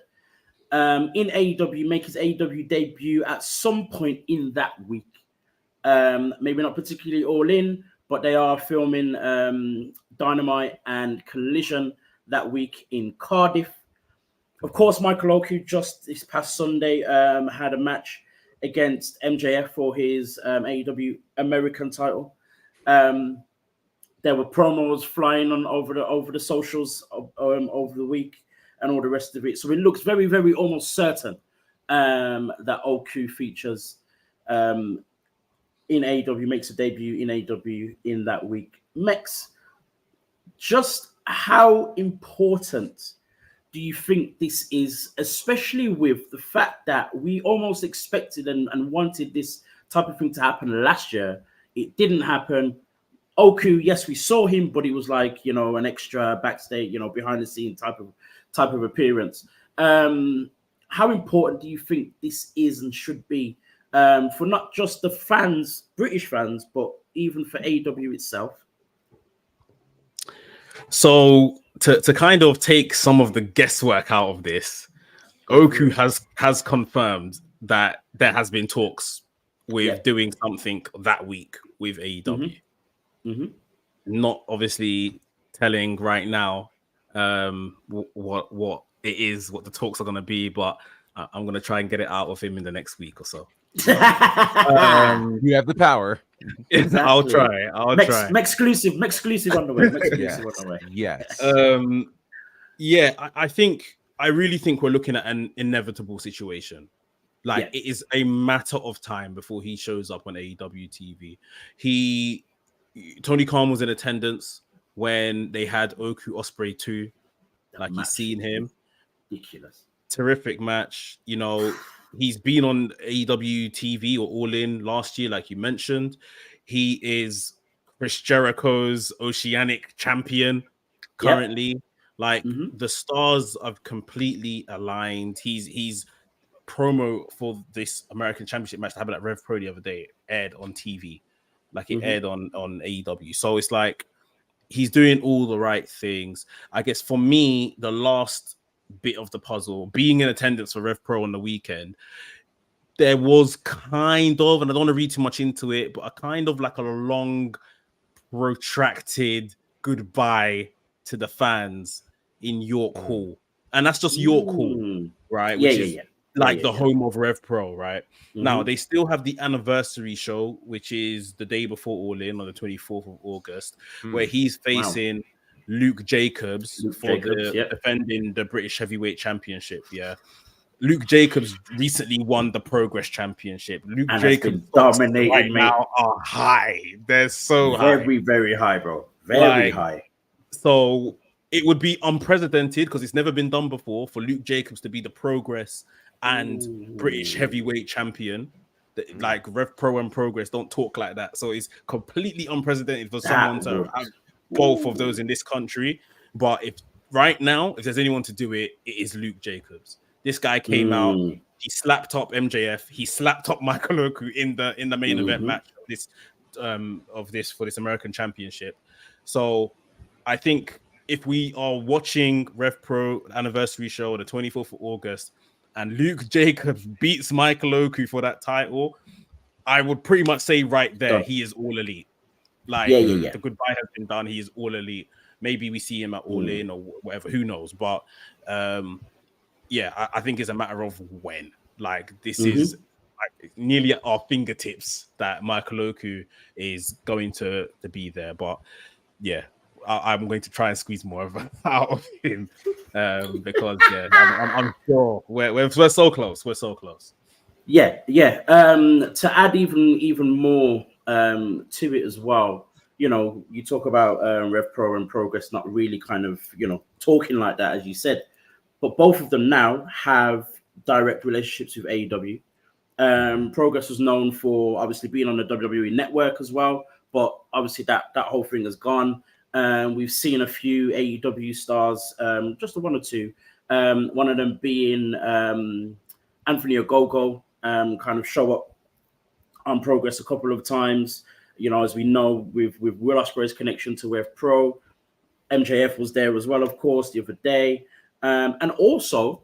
in AEW, make his AEW debut at some point in that week. Maybe not particularly All In, but they are filming Dynamite and Collision that week in Cardiff. Of course, Michael Oku just this past Sunday had a match against MJF for his AEW American title. There were promos flying on over the socials over the week and all the rest of it. So it looks very, very almost certain that Oku features in AEW, makes a debut in AEW in that week. Mex, just how important do you think this is, especially with the fact that we almost expected and wanted this type of thing to happen last year? It didn't happen. Oku, yes, we saw him, but he was like, an extra backstage, behind the scene type of appearance. How important do you think this is and should be for not just the fans, British fans, but even for AEW itself? So to kind of take some of the guesswork out of this, Oku has confirmed that there has been talks with doing something that week with AEW. Not obviously telling right now what it is, what the talks are going to be, but I'm going to try and get it out of him in the next week or so. You have the power. Exactly. I'll try. Exclusive on the way. Yes. I really think we're looking at an inevitable situation. Like, it is a matter of time before he shows up on AEW TV. Tony Khan was in attendance when they had Oku Ospreay 2. Like, he's seen him. Ridiculous. Terrific match. He's been on AEW TV or All In last year, like you mentioned. He is Chris Jericho's Oceanic champion currently. Like the stars are completely aligned. He's promo for this American Championship match that happened at Rev Pro the other day aired on TV, like it aired on AEW. So it's like he's doing all the right things. I guess for me, the last bit of the puzzle, being in attendance for Rev Pro on the weekend, there was kind of, and I don't want to read too much into it, but a kind of like a long, protracted goodbye to the fans in York Hall. And that's just York Hall, right? Which is like the home of Rev Pro, right? Now, they still have the anniversary show, which is the day before All In on the 24th of August, where he's facing Luke Jacobs defending the British Heavyweight Championship. Yeah. Luke Jacobs recently won the Progress Championship. Luke Jacobs dominating right now are high. They're so very, very high, bro. Very high. So it would be unprecedented because it's never been done before for Luke Jacobs to be the Progress and British Heavyweight Champion. Like Rev Pro and Progress don't talk like that. So it's completely unprecedented for someone to have both of those in this country. But if right now, if there's anyone to do it, it is Luke Jacobs. This guy came out, he slapped up MJF, he slapped up Michael Oku in the main event match of this for this American Championship. So I think if we are watching Rev Pro anniversary show the 24th of August and Luke Jacobs beats Michael Oku for that title, I would pretty much say right there he is all elite. Like the goodbye has been done, he is all elite. Maybe we see him at All In or whatever, who knows? But I think it's a matter of when. Like this is like nearly at our fingertips that Michael Oku is going to be there. But yeah, I'm going to try and squeeze more out of him because I'm sure we're so close. We're so close. Yeah. To add even more to it as well, you know, you talk about Rev Pro and Progress not really kind of, you know, talking like that, as you said. But both of them now have direct relationships with AEW. Progress was known for obviously being on the WWE network as well, but obviously that whole thing has gone. We've seen a few AEW stars, just one or two. One of them being Anthony Ogogo, kind of show up on Progress a couple of times. You know, as we know, with Will Ospreay's connection to Rev Pro, MJF was there as well, of course, the other day. And also,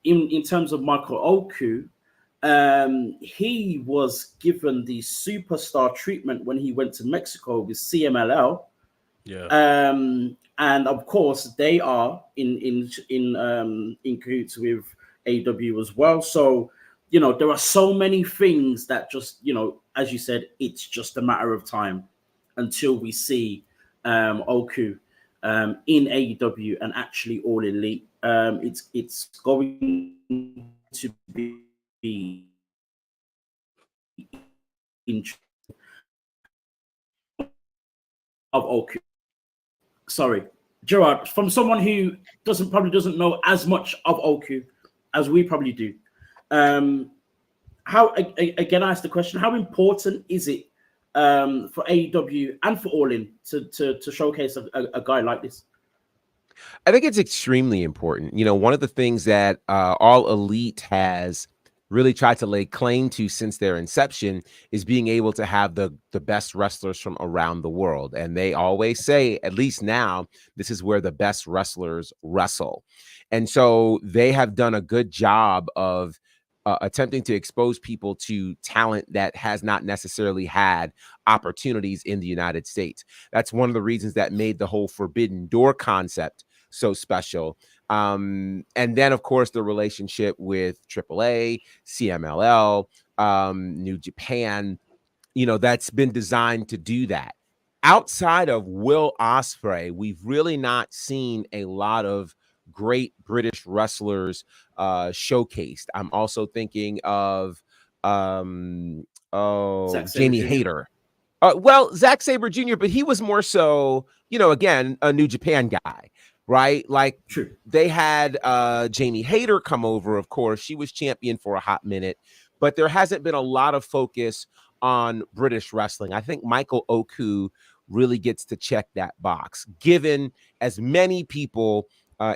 in terms of Michael Oku, he was given the superstar treatment when he went to Mexico with CMLL. Yeah. And of course, they are in cahoots with AEW as well. So, you know, there are so many things that just, you know, as you said, it's just a matter of time until we see Oku in AEW and actually all elite. It's going to be in of Oku. Sorry, Gerard, from someone who probably doesn't know as much of Oku as we probably do. How again? I asked the question: how important is it for AEW and for All In to showcase a guy like this? I think it's extremely important. You know, one of the things that All Elite has really tried to lay claim to since their inception is being able to have the best wrestlers from around the world. And they always say, at least now, this is where the best wrestlers wrestle. And so they have done a good job of attempting to expose people to talent that has not necessarily had opportunities in the United States. That's one of the reasons that made the whole Forbidden Door concept so special. And then, of course, the relationship with AAA, CMLL, New Japan, you know, that's been designed to do that. Outside of Will Ospreay, we've really not seen a lot of great British wrestlers showcased. I'm also thinking of Jamie Hayter. Well, Zack Sabre Jr., but he was more so, you know, again, a New Japan guy, right? Like, True. They had Jamie Hayter come over, of course. She was champion for a hot minute, but there hasn't been a lot of focus on British wrestling. I think Michael Oku really gets to check that box, given as many people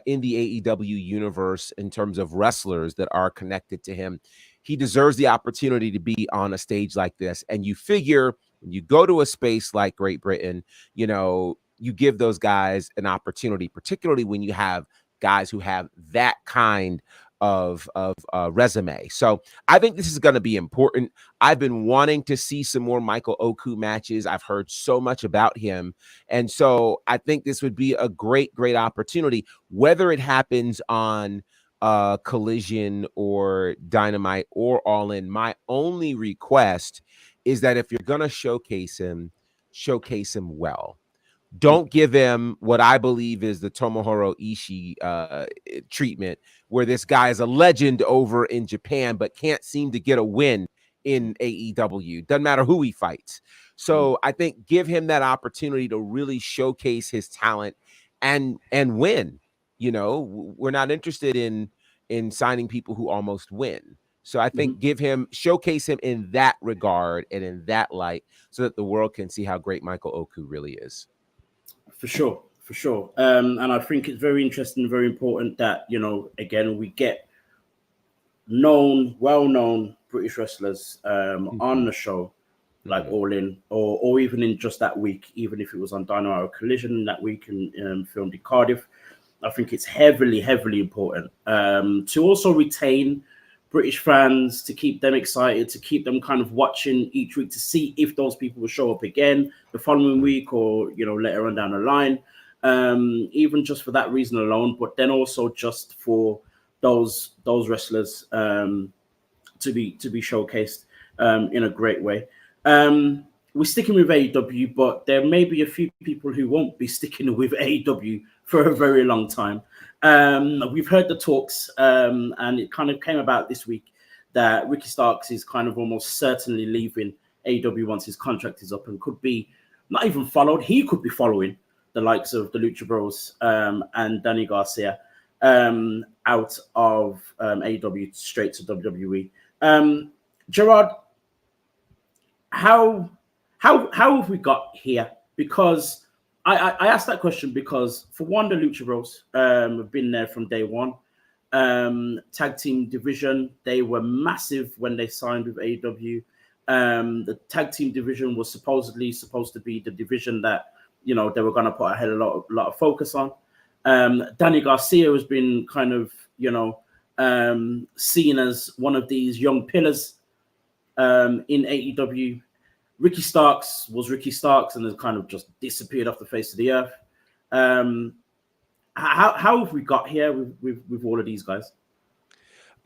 in the AEW universe in terms of wrestlers that are connected to him. He deserves the opportunity to be on a stage like this. And you figure when you go to a space like Great Britain, you know, you give those guys an opportunity, particularly when you have guys who have that kind of resume. So I think this is going to be important. I've been wanting to see some more Michael Oku matches. I've heard so much about him. And so I think this would be a great opportunity, whether it happens on Collision or Dynamite or All In. My only request is that if you're going to showcase him well. Don't give him what I believe is the Tomohiro Ishii treatment, where this guy is a legend over in Japan but can't seem to get a win in AEW. Doesn't matter who he fights. So I think give him that opportunity to really showcase his talent and win. You know, we're not interested in signing people who almost win. So I think showcase him in that regard and in that light, so that the world can see how great Michael Oku really is. For sure. And I think it's very interesting, very important that, you know, again, we get well-known British wrestlers on the show, like All In, or even in just that week, even if it was on Dynamite or Collision that week and filmed in Cardiff. I think it's heavily important to also retain British fans, to keep them excited, to keep them kind of watching each week to see if those people will show up again the following week or, you know, later on down the line, even just for that reason alone, but then also just for those wrestlers to be showcased in a great way. We're sticking with AEW, but there may be a few people who won't be sticking with AEW for a very long time. We've heard the talks, and it kind of came about this week that Ricky Starks is kind of almost certainly leaving AEW once his contract is up, and could be not even followed. He could be following the likes of the Lucha Bros and Danny Garcia out of AEW straight to WWE. Gerard, how have we got here? Because I asked that question because, for one, the Lucha Bros have been there from day one. Tag team division, they were massive when they signed with AEW. The tag team division was supposed to be the division that, you know, they were going to put a lot of focus on. Danny Garcia has been kind of, you know, seen as one of these young pillars in AEW. Ricky Starks was Ricky Starks and has kind of just disappeared off the face of the earth. How have we got here with all of these guys?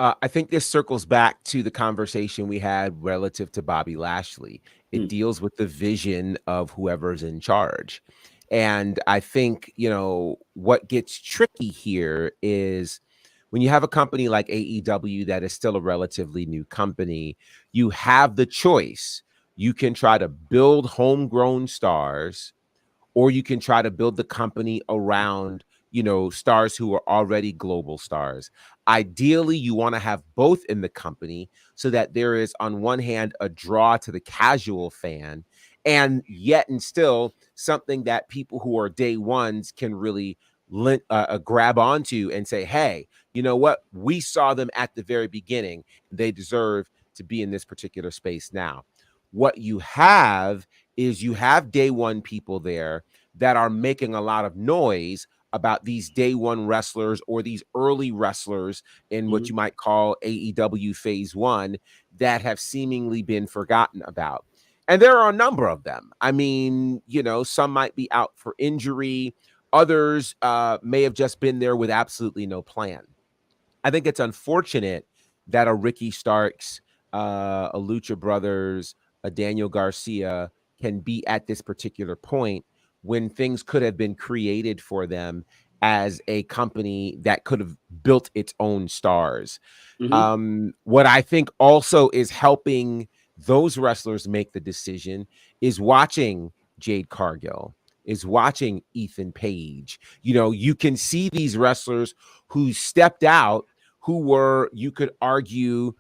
I think this circles back to the conversation we had relative to Bobby Lashley. It deals with the vision of whoever's in charge. And I think, you know, what gets tricky here is when you have a company like AEW that is still a relatively new company, you have the choice. You can try to build homegrown stars, or you can try to build the company around, you know, stars who are already global stars. Ideally, you want to have both in the company so that there is, on one hand, a draw to the casual fan, and yet and still something that people who are day ones can really grab onto and say, hey, you know what? We saw them at the very beginning. They deserve to be in this particular space now. What you have is you have day one people there that are making a lot of noise about these day one wrestlers or these early wrestlers in what you might call AEW phase one that have seemingly been forgotten about. And there are a number of them. I mean, you know, some might be out for injury. Others may have just been there with absolutely no plan. I think it's unfortunate that a Ricky Starks, a Lucha Brothers, a Daniel Garcia can be at this particular point when things could have been created for them as a company that could have built its own stars. What I think also is helping those wrestlers make the decision is watching Jade Cargill, is watching Ethan Page. You know, you can see these wrestlers who stepped out, who were, you could argue,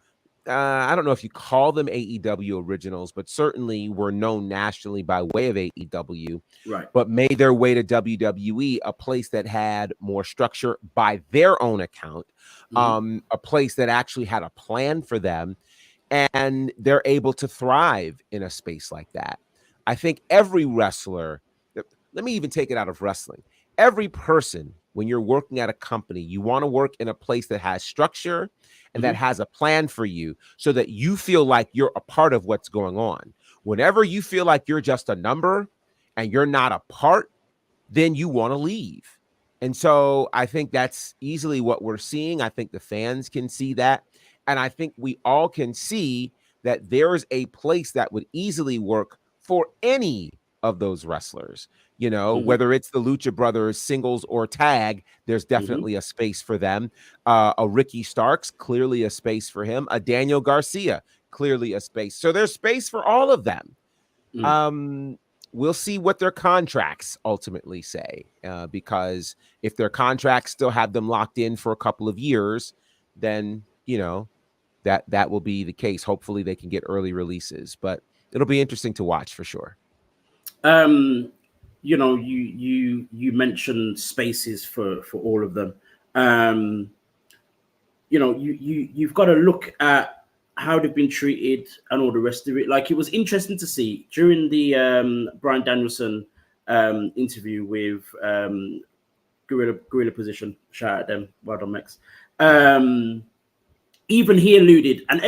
I don't know if you call them AEW originals, but certainly were known nationally by way of AEW, Right. but made their way to WWE, a place that had more structure by their own account, a place that actually had a plan for them, and they're able to thrive in a space like that. I think every wrestler, let me even take it out of wrestling. Every person, when you're working at a company, you want to work in a place that has structure and that has a plan for you so that you feel like you're a part of what's going on. Whenever you feel like you're just a number and you're not a part, then you want to leave. And so I think that's easily what we're seeing. I think the fans can see that. And I think we all can see that there is a place that would easily work for any of those wrestlers. You know, whether it's the Lucha Brothers singles or tag, there's definitely a space for them. A Ricky Starks, clearly a space for him. A Daniel Garcia, clearly a space. So there's space for all of them. We'll see what their contracts ultimately say, because if their contracts still have them locked in for a couple of years, then, you know, that will be the case. Hopefully they can get early releases, but it'll be interesting to watch for sure. You know, you mentioned spaces for all of them. You know, you've got to look at how they've been treated and all the rest of it. Like, it was interesting to see during the Bryan Danielson interview with Gorilla Position. Shout out them. Well done, Mex. Even he alluded, and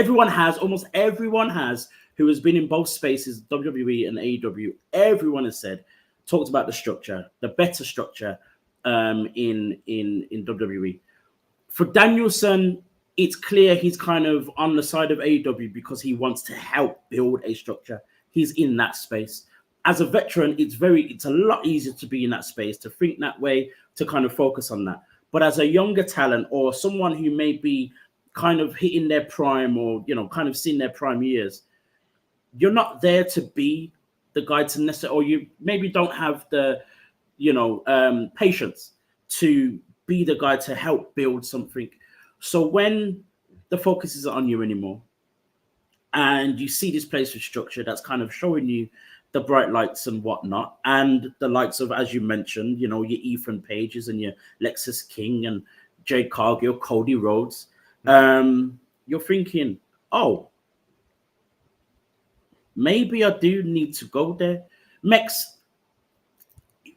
almost everyone has, who has been in both spaces, WWE and AEW, everyone has talked about the structure, the better structure in WWE. For Danielson, it's clear he's kind of on the side of AEW because he wants to help build a structure. He's in that space. As a veteran, it's a lot easier to be in that space, to think that way, to kind of focus on that. But as a younger talent or someone who may be kind of hitting their prime or, you know, kind of seeing their prime years, you're not there to be the guy to necessarily, or you maybe don't have the, you know, patience to be the guy to help build something. So when the focus isn't on you anymore, and you see this place with structure that's kind of showing you the bright lights and whatnot, and the likes of, as you mentioned, you know, your Ethan Pages and your Lexus King and Jade Cargill, Cody Rhodes, you're thinking, oh, maybe I do need to go there. Mex,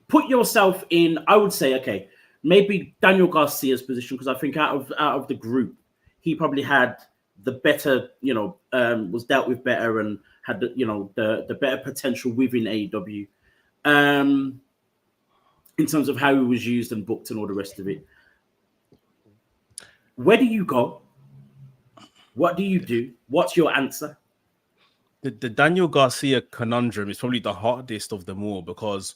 put yourself in, I would say, okay, maybe Daniel Garcia's position, because I think out of the group, he probably had the better, you know, was dealt with better and had the, you know, the better potential within AEW, in terms of how he was used and booked and all the rest of it. Where do you go? What do you do? What's your answer? The Daniel Garcia conundrum is probably the hardest of them all, because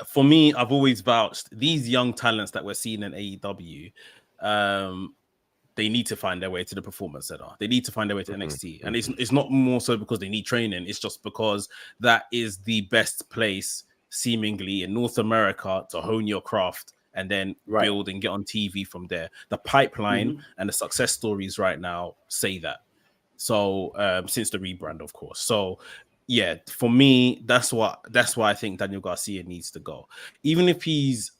for me, I've always vouched these young talents that we're seeing in AEW. They need to find their way to the Performance Center. They need to find their way to NXT. And it's not more so because they need training. It's just because that is the best place, seemingly, in North America to hone your craft and then build and get on TV from there. The pipeline and the success stories right now say that. So since the rebrand, of course. So yeah, for me, that's why I think Daniel Garcia needs to go. Even if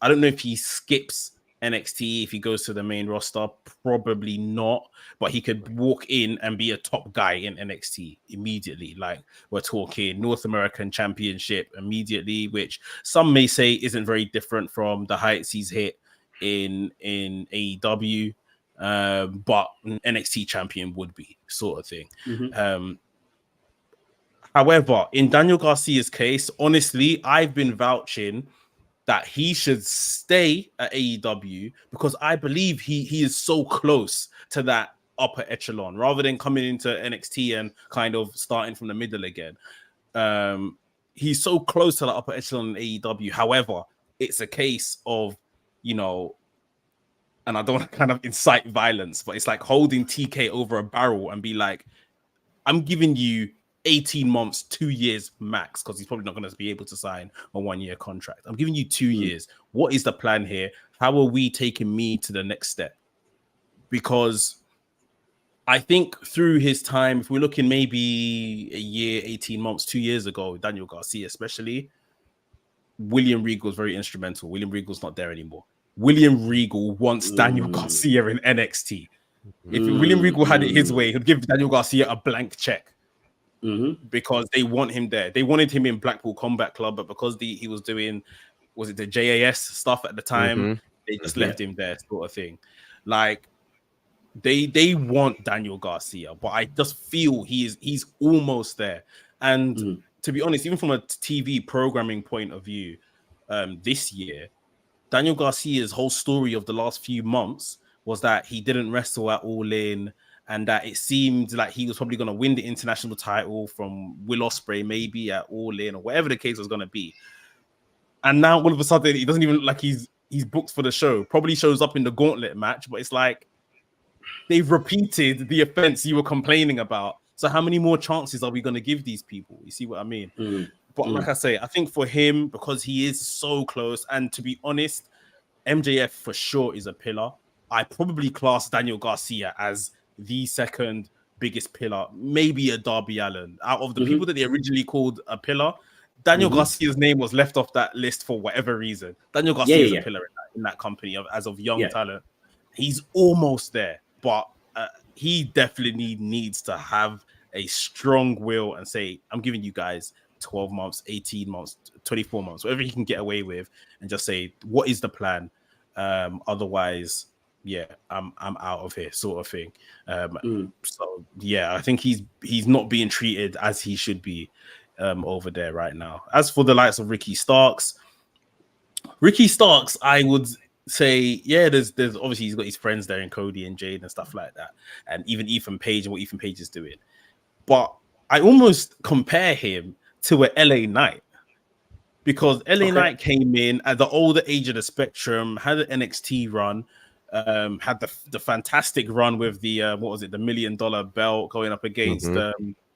I don't know if he skips NXT, if he goes to the main roster, probably not. But he could walk in and be a top guy in NXT immediately. Like, we're talking North American Championship immediately, which some may say isn't very different from the heights he's hit in AEW. But NXT champion would be, sort of thing. However, in Daniel Garcia's case, honestly, I've been vouching that he should stay at AEW because I believe he is so close to that upper echelon rather than coming into NXT and kind of starting from the middle again. He's so close to the upper echelon in AEW. However, it's a case of, you know, and I don't want to kind of incite violence, but it's like holding TK over a barrel and be like, I'm giving you 18 months, 2 years max, because he's probably not going to be able to sign a 1-year contract. I'm giving you 2 years. What is the plan here? How are we taking me to the next step? Because I think through his time, if we're looking maybe a year, 18 months, 2 years ago, Daniel Garcia especially, William Regal was very instrumental. William Regal's not there anymore. William Regal wants Daniel Garcia in NXT. If William Regal had it his way, he'd give Daniel Garcia a blank check because they want him there. They wanted him in Blackpool Combat Club, but because he was doing, was it the JAS stuff at the time, they just left him there, sort of thing. Like, they want Daniel Garcia, but I just feel he's almost there. And to be honest, even from a TV programming point of view, this year, Daniel Garcia's whole story of the last few months was that he didn't wrestle at All In, and that it seemed like he was probably going to win the international title from Will Ospreay, maybe at All In, or whatever the case was going to be. And now all of a sudden, he doesn't even look like he's booked for the show. Probably shows up in the gauntlet match, but it's like they've repeated the offense you were complaining about. So how many more chances are we going to give these people? You see what I mean? But like I say, I think for him, because he is so close, and to be honest, MJF for sure is a pillar. I probably class Daniel Garcia as the second biggest pillar, maybe a Darby Allin. Out of the people that they originally called a pillar, Daniel Garcia's name was left off that list for whatever reason. Daniel Garcia is a pillar in that company as of young talent. He's almost there, but he definitely needs to have a strong will and say, I'm giving you guys 12 months, 18 months, 24 months, whatever he can get away with, and just say, what is the plan? Otherwise, I'm out of here, sort of thing. So yeah, I think he's not being treated as he should be over there right now. As for the likes of Ricky Starks, I would say, there's obviously he's got his friends there in Cody and Jade and stuff like that, and even Ethan Page and what Ethan Page is doing. But I almost compare him to a LA Knight, because LA Knight came in at the older age of the spectrum, had an NXT run, had the fantastic run with the the $1 million belt going up against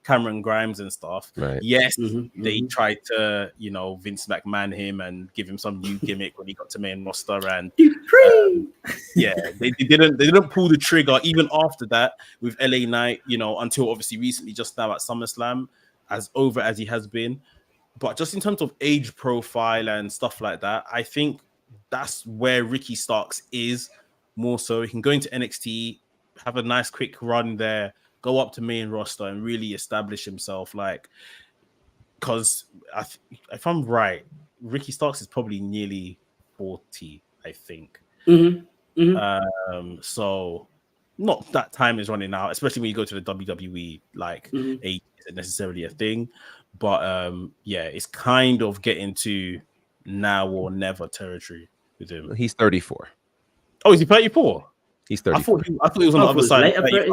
Cameron Grimes and stuff. Right. Yes, they tried to, Vince McMahon him and give him some new gimmick when he got to main roster, and they didn't pull the trigger even after that with LA Knight, until obviously recently, just now at SummerSlam, as over as he has been. But just in terms of age profile and stuff like that, I think that's where Ricky Starks is more so. He can go into NXT, have a nice quick run there, go up to main roster and really establish himself. Like, because if I'm right, Ricky Starks is probably nearly 40, I think. So not that time is running out, especially when you go to the WWE, like age isn't necessarily a thing. But it's kind of getting to now or never territory with him. He's 34. Oh, is he 34? He's 34. I thought he was on the other side. 35.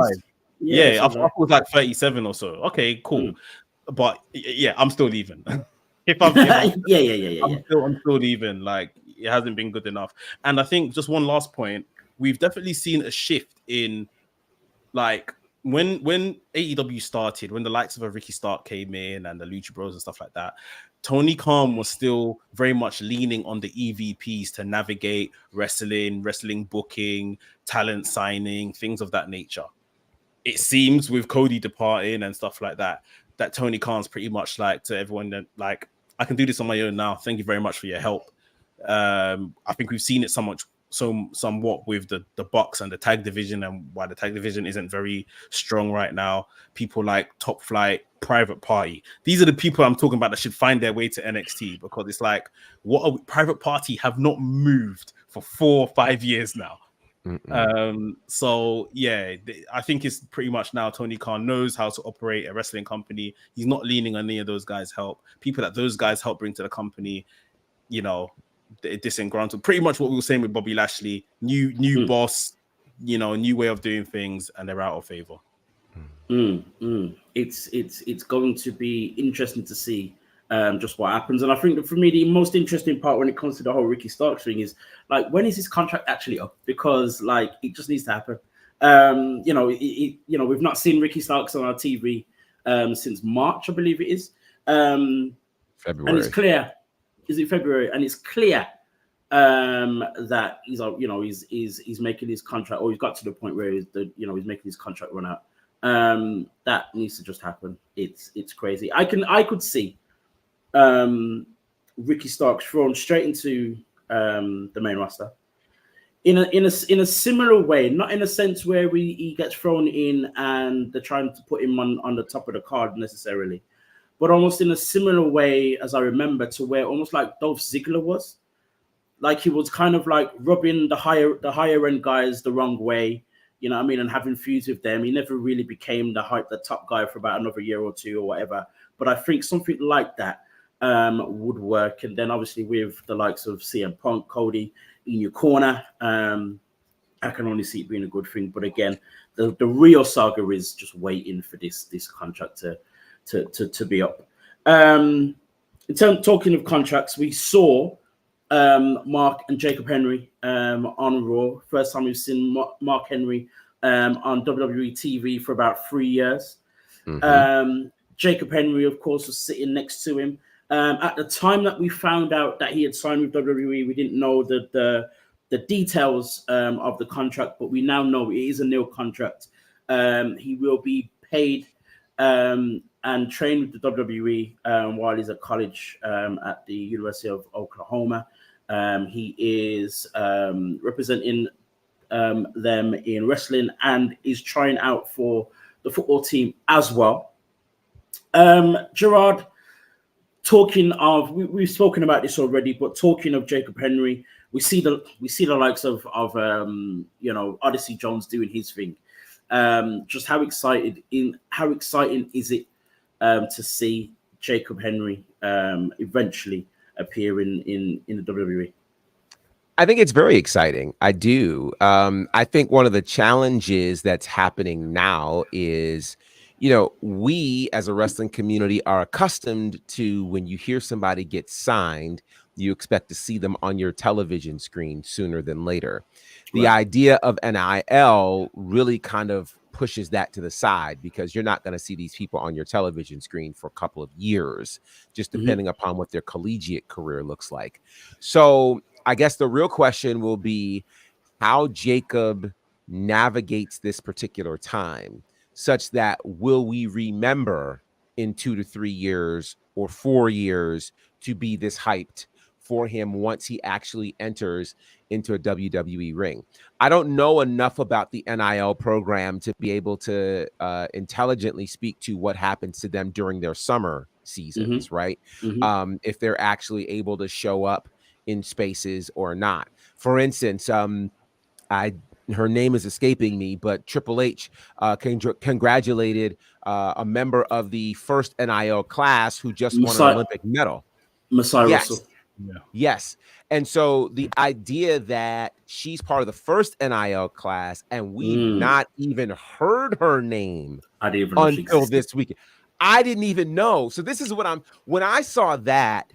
I thought it was like 37 or so. Okay, cool. But I'm still leaving. I'm still leaving. Like, it hasn't been good enough. And I think just one last point, we've definitely seen a shift in, like, when AEW started, when the likes of a Ricky Stark came in and the Lucha Bros and stuff like that, Tony Khan was still very much leaning on the EVPs to navigate wrestling booking, talent signing, things of that nature. It seems with Cody departing and stuff like that, that Tony Khan's pretty much like to everyone that, like, I can do this on my own now. Thank you very much for your help. I think we've seen it somewhat with the Bucks and the tag division, and why the tag division isn't very strong right now. People like Top Flight, Private Party. These are the people I'm talking about that should find their way to NXT, because it's like, Private Party have not moved for 4 or 5 years now. So I think it's pretty much now Tony Khan knows how to operate a wrestling company. He's not leaning on any of those guys' help. People that those guys help bring to the company, disgruntled. Pretty much what we were saying with Bobby Lashley, new boss, new way of doing things, and they're out of favor. It's going to be interesting to see just what happens. And I think that for me, the most interesting part when it comes to the whole Ricky Starks thing is, like, when is his contract actually up? Because, like, it just needs to happen. We've not seen Ricky Starks on our TV since March, I believe it is. February. And it's clear. Is it February? And it's clear that he's, you know, he's making his contract, or he's got to the point where he's making his contract run out. That needs to just happen. It's crazy. I could see Ricky Starks thrown straight into the main roster in a similar way, not in a sense where he gets thrown in and they're trying to put him on the top of the card necessarily, but almost in a similar way as I remember, to where almost like Dolph Ziggler was. Like he was kind of like rubbing the higher end guys the wrong way, you know what I mean, and having feuds with them. He never really became the top guy for about another year or two or whatever. But I think something like that would work. And then obviously with the likes of CM Punk, Cody in your corner, I can only see it being a good thing. But again, the real saga is just waiting for this contract to be up. Talking of contracts, we saw Mark and Jacob Henry on Raw. First time we've seen Mark Henry on WWE TV for about 3 years. Jacob Henry, of course, was sitting next to him. At the time that we found out that he had signed with WWE, we didn't know the details of the contract, but we now know it is a nil contract. He will be paid and trained with the WWE while he's at college at the University of Oklahoma. He is representing them in wrestling and is trying out for the football team as well. Gerard, talking of, we've spoken about this already, but talking of Jacob Henry, we see the likes of Odyssey Jones doing his thing. Just how exciting is it to see Jacob Henry eventually appear in the WWE? I think it's very exciting. I do. I think one of the challenges that's happening now is, we as a wrestling community are accustomed to when you hear somebody get signed, you expect to see them on your television screen sooner than later. The idea of NIL really kind of pushes that to the side, because you're not going to see these people on your television screen for a couple of years, just depending upon what their collegiate career looks like. So I guess the real question will be how Jacob navigates this particular time, such that will we remember in 2 to 3 years or 4 years to be this hyped for him once he actually enters into a WWE ring. I don't know enough about the NIL program to be able to intelligently speak to what happens to them during their summer seasons, right? If they're actually able to show up in spaces or not. For instance, her name is escaping me, but Triple H congratulated a member of the first NIL class who just won an Olympic medal. Messiah Russell. Yeah. Yes. And so the idea that she's part of the first NIL class and we've not even heard her name until this weekend. I didn't even know. So this is when I saw that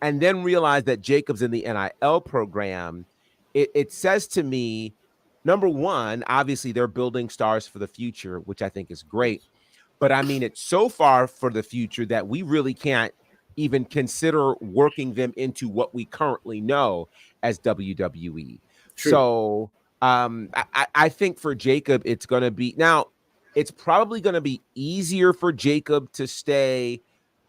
and then realized that Jacob's in the NIL program, it says to me, number one, obviously they're building stars for the future, which I think is great. But I mean, it's so far for the future that we really can't even consider working them into what we currently know as WWE. True. So I think for Jacob, it's going to be, now it's probably going to be easier for Jacob to stay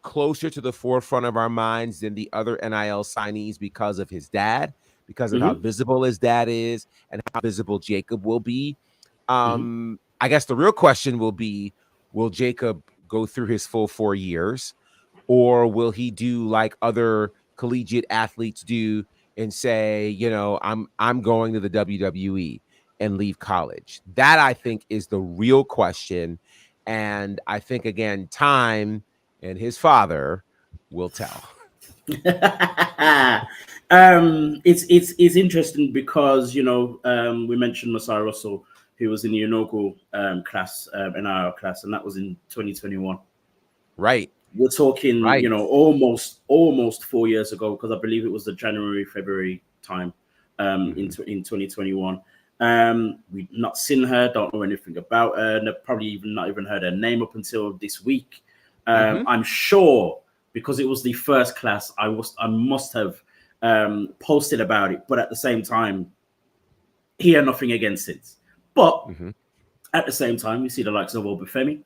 closer to the forefront of our minds than the other NIL signees because of his dad, because of how visible his dad is and how visible Jacob will be. I guess the real question will be, will Jacob go through his full 4 years? Or will he do like other collegiate athletes do and say, I'm going to the WWE and leave college? That, I think, is the real question. And I think, again, time and his father will tell. It's interesting because, we mentioned Messiah Russell, who was in the inaugural class, NIL class, and that was in 2021. Right. We're talking, almost 4 years ago, because I believe it was the January, February time in 2021. We've not seen her, don't know anything about her, and probably not even heard her name up until this week. I'm sure because it was the first class, I must have posted about it, but at the same time, he had nothing against it. But at the same time, we see the likes of Obafemi,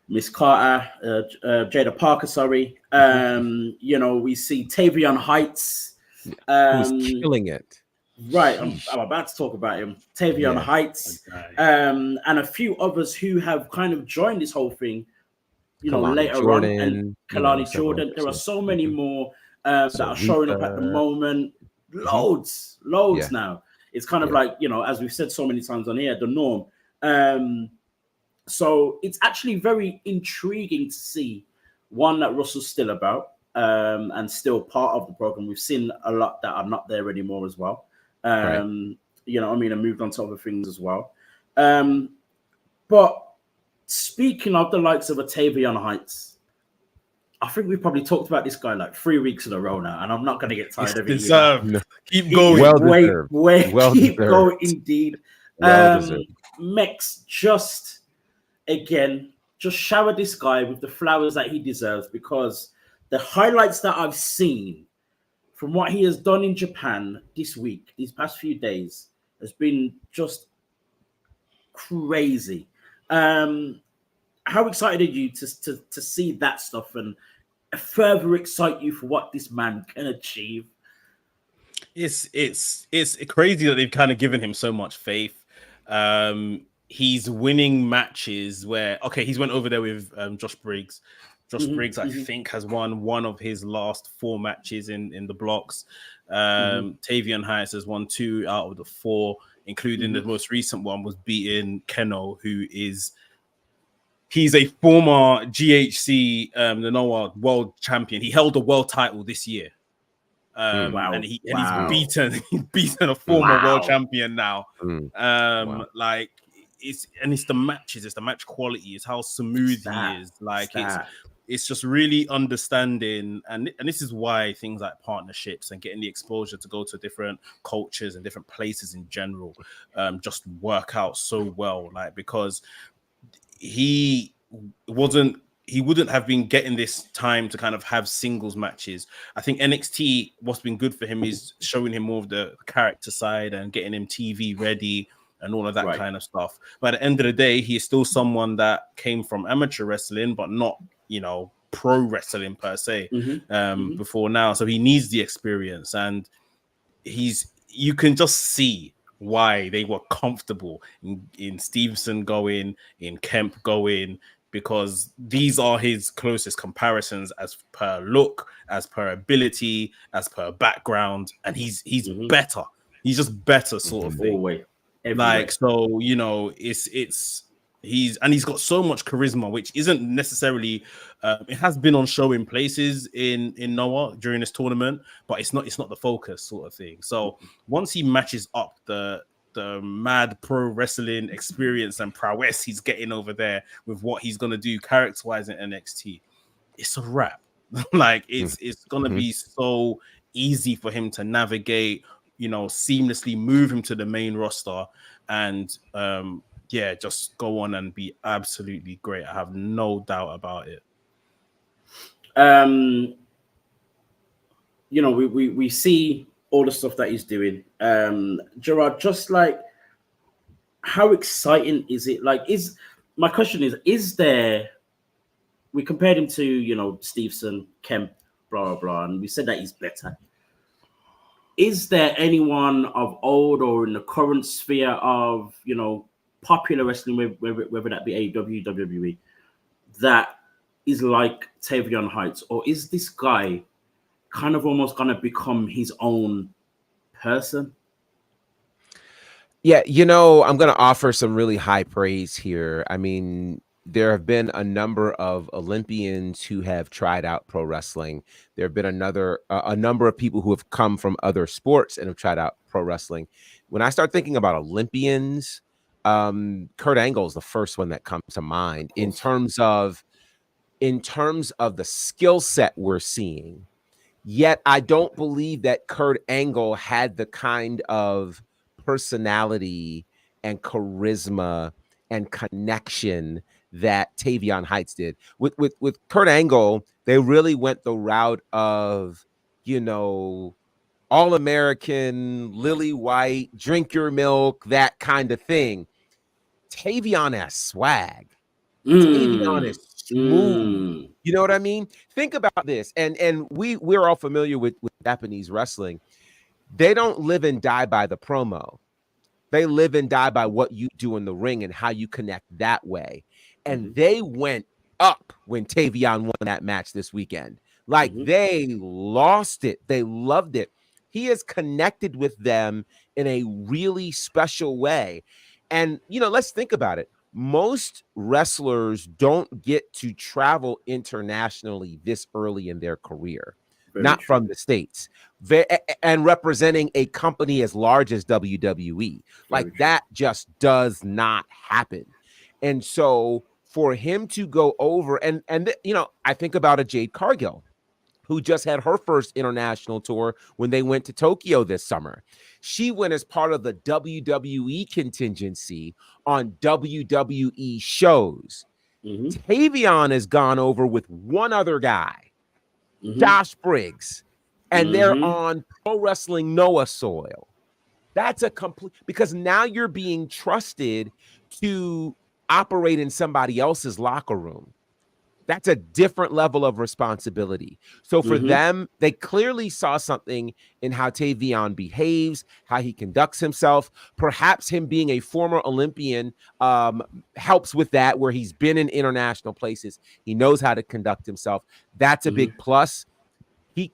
Miss Carter, Jada Parker, sorry. We see Tavion Heights. Who's killing it. Right, I'm about to talk about him. Tavion Heights, and a few others who have kind of joined this whole thing, Kalani later Jordan, on. And Kalani Jordan. There are so many more that are showing up at the moment. Loads now. It's kind of like, as we've said so many times on here, the norm. So it's actually very intriguing to see, one, that Russell's still about and still part of the program. We've seen a lot that are not there anymore as well. And moved on to other things as well. But speaking of the likes of a Tavion Heights, I think we've probably talked about this guy like 3 weeks in a row now, and I'm not going to get tired of it. Deserved. Keep going. Well deserved. Keep going, indeed. Mex just shower this guy with the flowers that he deserves, because the highlights that I've seen from what he has done in Japan this week, these past few days, has been just crazy. How excited are you to see that stuff and further excite you for what this man can achieve? It's crazy that they've kind of given him so much faith. He's winning matches where, he's went over there with Josh Briggs. Josh Briggs, I think, has won one of his last 4 matches in the blocks. Tavion Heights has won 2 out of the 4, including the most recent one was beating Keno, he's a former GHC the Noah world champion. He held the world title this year. And he's beaten a former world champion now. It's the matches, it's the match quality, it's how smooth he is. It's just really understanding, and this is why things like partnerships and getting the exposure to go to different cultures and different places in general just work out so well. Because he wouldn't have been getting this time to kind of have singles matches. I think NXT, what's been good for him is showing him more of the character side and getting him TV ready and all of that kind of stuff. But at the end of the day, he is still someone that came from amateur wrestling, but not, pro wrestling per se before now. So he needs the experience, and you can just see why they were comfortable in Stevenson going, in Kemp going, because these are his closest comparisons as per look, as per ability, as per background, and he's better. He's just better, sort of thing. He's got so much charisma, which isn't necessarily it has been on show in places in Noah during this tournament, but it's not the focus, sort of thing. So once he matches up the mad pro wrestling experience and prowess he's getting over there with what he's gonna do character-wise in NXT, it's a wrap. It's gonna be so easy for him to navigate, seamlessly move him to the main roster and just go on and be absolutely great. I have no doubt about it. We see all the stuff that he's doing. Gerard, just how exciting is it? My question is there, we compared him to, Stevenson, Kemp, blah, blah, blah, and we said that he's better. Is there anyone of old or in the current sphere of, popular wrestling, whether that be AEW, WWE, that is like Tavion Heights? Or is this guy kind of almost going to become his own person? Yeah, I'm going to offer some really high praise here. I mean, there have been a number of Olympians who have tried out pro wrestling. There have been a number of people who have come from other sports and have tried out pro wrestling. When I start thinking about Olympians, Kurt Angle is the first one that comes to mind in terms of the skill set we're seeing. Yet I don't believe that Kurt Angle had the kind of personality and charisma and connection that Tavion Heights did. With Kurt Angle, they really went the route of, all-American, lily white, drink your milk, that kind of thing. Tavion has swag. Tavion is smooth. You know what I mean? Think about this. And we're all familiar with Japanese wrestling. They don't live and die by the promo. They live and die by what you do in the ring and how you connect that way. And they went up when Tavion won that match this weekend. Like they lost it. They loved it. He has connected with them in a really special way. And, let's think about it. Most wrestlers don't get to travel internationally this early in their career. Not from the States, and representing a company as large as WWE. Like that just does not happen. And so for him to go over and I think about a Jade Cargill who just had her first international tour when they went to Tokyo this summer. She went as part of the WWE contingency on WWE shows. Tavion has gone over with one other guy, Josh Briggs, and they're on Pro Wrestling Noah soil. That's a complete, because now you're being trusted to operate in somebody else's locker room. That's a different level of responsibility. So for them, they clearly saw something in how Tavion behaves, how he conducts himself. Perhaps him being a former Olympian helps with that, where he's been in international places. He knows how to conduct himself. That's a big plus. You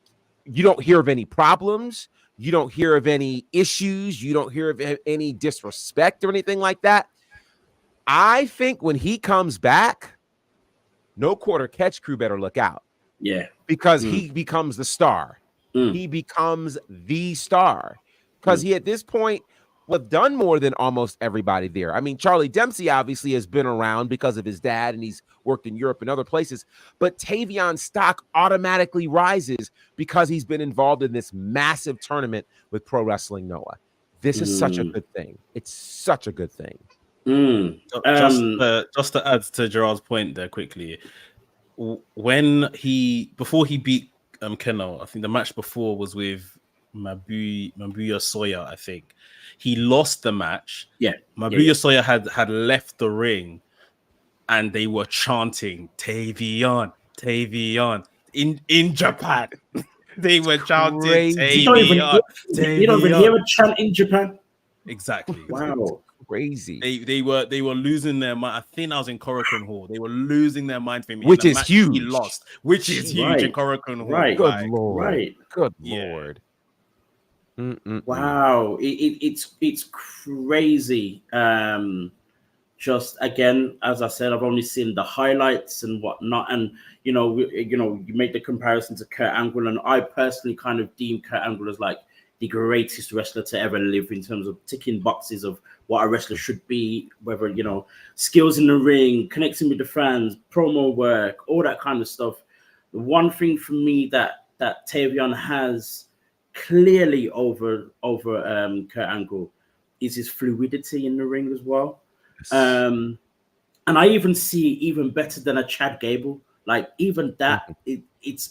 don't hear of any problems. You don't hear of any issues. You don't hear of any disrespect or anything like that. I think when he comes back, no quarter catch crew better look out. Yeah. Because he becomes the star. He becomes the star. Because he, at this point, have done more than almost everybody there. I mean, Charlie Dempsey obviously has been around because of his dad, and he's worked in Europe and other places. But Tavion's stock automatically rises because he's been involved in this massive tournament with Pro Wrestling Noah. This is such a good thing. It's such a good thing. Just to add to Gerard's point there quickly, before he beat Keno, I think the match before was with Mabuya Soya. I think he lost the match. Mabuya Soya had left the ring, and they were chanting Tavion in Japan. They were chanting Tavion. You don't even hear a chant in Japan. Exactly. Wow. Crazy. They were losing their mind. I think I was in Korakuen Hall. They were losing their mind for me, which is huge. He lost, which is huge in Korakuen Hall. Right. Good Lord. Right. Good Lord. Wow. It's crazy. Just again, as I said, I've only seen the highlights and whatnot, and you make the comparison to Kurt Angle, and I personally kind of deem Kurt Angle as like the greatest wrestler to ever live in terms of ticking boxes of what a wrestler should be, whether, skills in the ring, connecting with the fans, promo work, all that kind of stuff. The one thing for me that Tavion has clearly over Kurt Angle is his fluidity in the ring as well. And I even see even better than a Chad Gable. Like even that, it's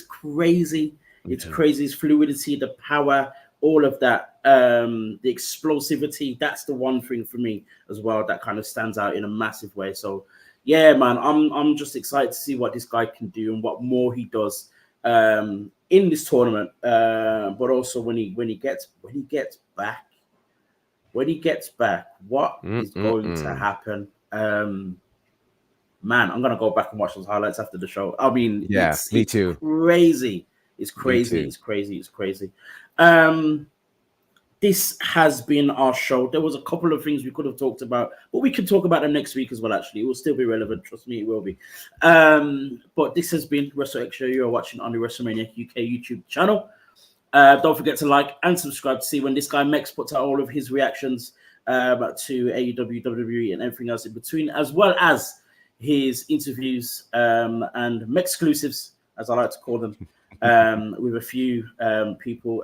crazy. It's crazy. His fluidity, the power, all of that, the explosivity. That's the one thing for me as well that kind of stands out in a massive way. So, yeah, man, I'm just excited to see what this guy can do and what more he does in this tournament. But also when he gets back, what is going to happen? Man, I'm gonna go back and watch those highlights after the show. I mean, me too. Crazy. It's crazy. It's crazy. It's crazy. This has been our show. There was a couple of things we could have talked about, but we can talk about them next week as well. Actually, it will still be relevant. Trust me, it will be. But this has been WrstlXtra. You are watching on the WrestleManiac UK YouTube channel. Don't forget to like and subscribe to see when this guy Mex puts out all of his reactions to AEW, WWE, and everything else in between, as well as his interviews and Mex-exclusives, as I like to call them. With a few people.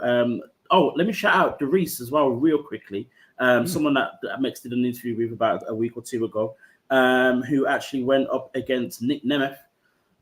Let me shout out Doris as well, real quickly. Someone that Mex did an interview with about a week or two ago. who actually went up against Nick Nemeth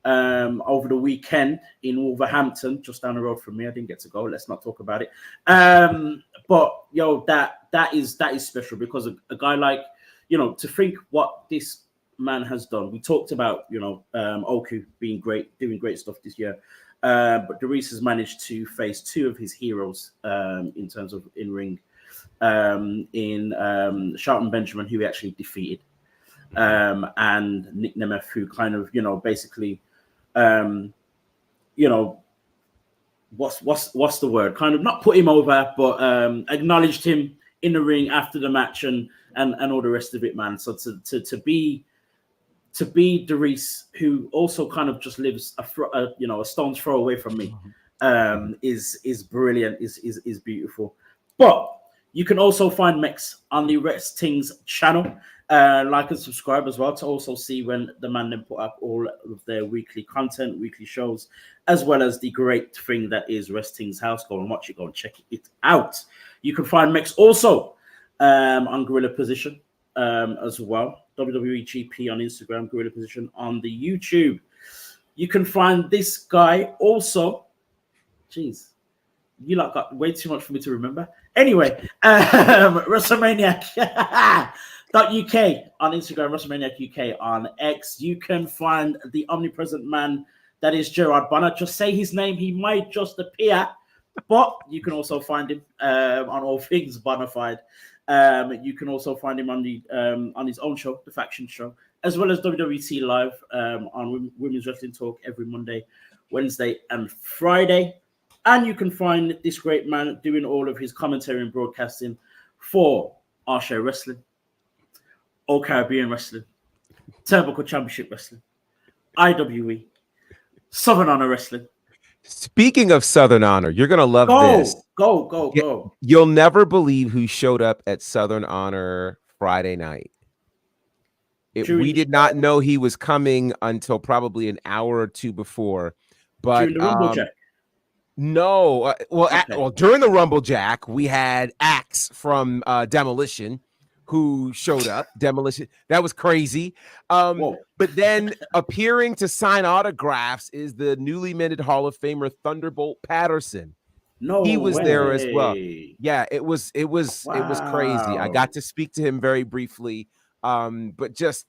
over the weekend in Wolverhampton, just down the road from me. I didn't get to go. Let's not talk about it. But yo, that is special because a guy like, you know, to think what this man has done. We talked about, you know, Oku being great, doing great stuff this year. But Darius has managed to face two of his heroes in terms of in-ring, in Shelton Benjamin, who he actually defeated, and Nick Nemeth, who kind of, you know, basically, you know, what's the word? Kind of not put him over, but acknowledged him in the ring after the match and all the rest of it, man. So to be Darius, who also kind of just lives a stone's throw away from me, is brilliant, is beautiful. But you can also find Mex on the WrstlXtra channel. Like and subscribe as well to also see when the man then put up all of their weekly content, weekly shows, as well as the great thing that is WrstlXtra's house. Go and watch it, go and check it out. You can find Mex also on Gorilla Position as well. WWE GP on Instagram, Gorilla Position on the YouTube. You can find this guy also. Jeez, you lot got way too much for me to remember. Anyway, WrestleManiac.uk on Instagram, WrestleManiac UK on X. You can find the omnipresent man that is Gerard Bonner. Just say his name, he might just appear. But you can also find him on all things Bonafide. You can also find him on his own show, The Faction Show, as well as WWT Live on Women's Wrestling Talk every Monday, Wednesday, and Friday. And you can find this great man doing all of his commentary and broadcasting for Arshay Wrestling, All Caribbean Wrestling, Turnbuckle Championship Wrestling, IWE, Southern Honor Wrestling. Speaking of Southern Honor, you're going to love this. Go. You'll never believe who showed up at Southern Honor Friday night. We did not know he was coming until probably an hour or two before. But during the Rumble Jack? No. Well, during the Rumble Jack, we had Axe from Demolition who showed up. Demolition. That was crazy. But then appearing to sign autographs is the newly minted Hall of Famer Thunderbolt Patterson. No, he was way. There as well. Yeah, it was crazy. I got to speak to him very briefly. But just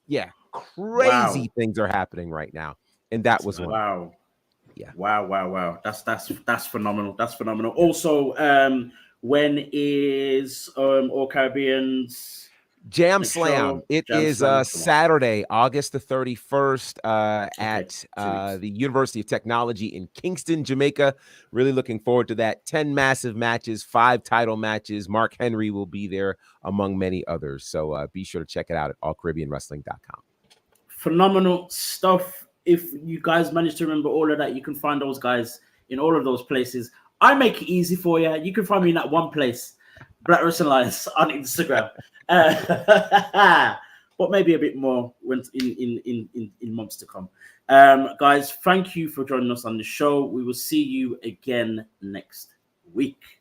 crazy things are happening right now. And that was one. Wow. Yeah. Wow. That's phenomenal. That's phenomenal. Also, when is All Caribbean's Jam Slam? It is Saturday, August the 31st at the University of Technology in Kingston, Jamaica. Really looking forward to that. 10 massive matches, 5 title matches. Mark Henry will be there, among many others. So be sure to check it out at allcaribbeanwrestling.com. Phenomenal stuff. If you guys manage to remember all of that, you can find those guys in all of those places. I make it easy for you. You can find me in that one place, Black Wrestling Alliance on Instagram. But maybe a bit more when in months to come. Guys, thank you for joining us on the show. We will see you again next week.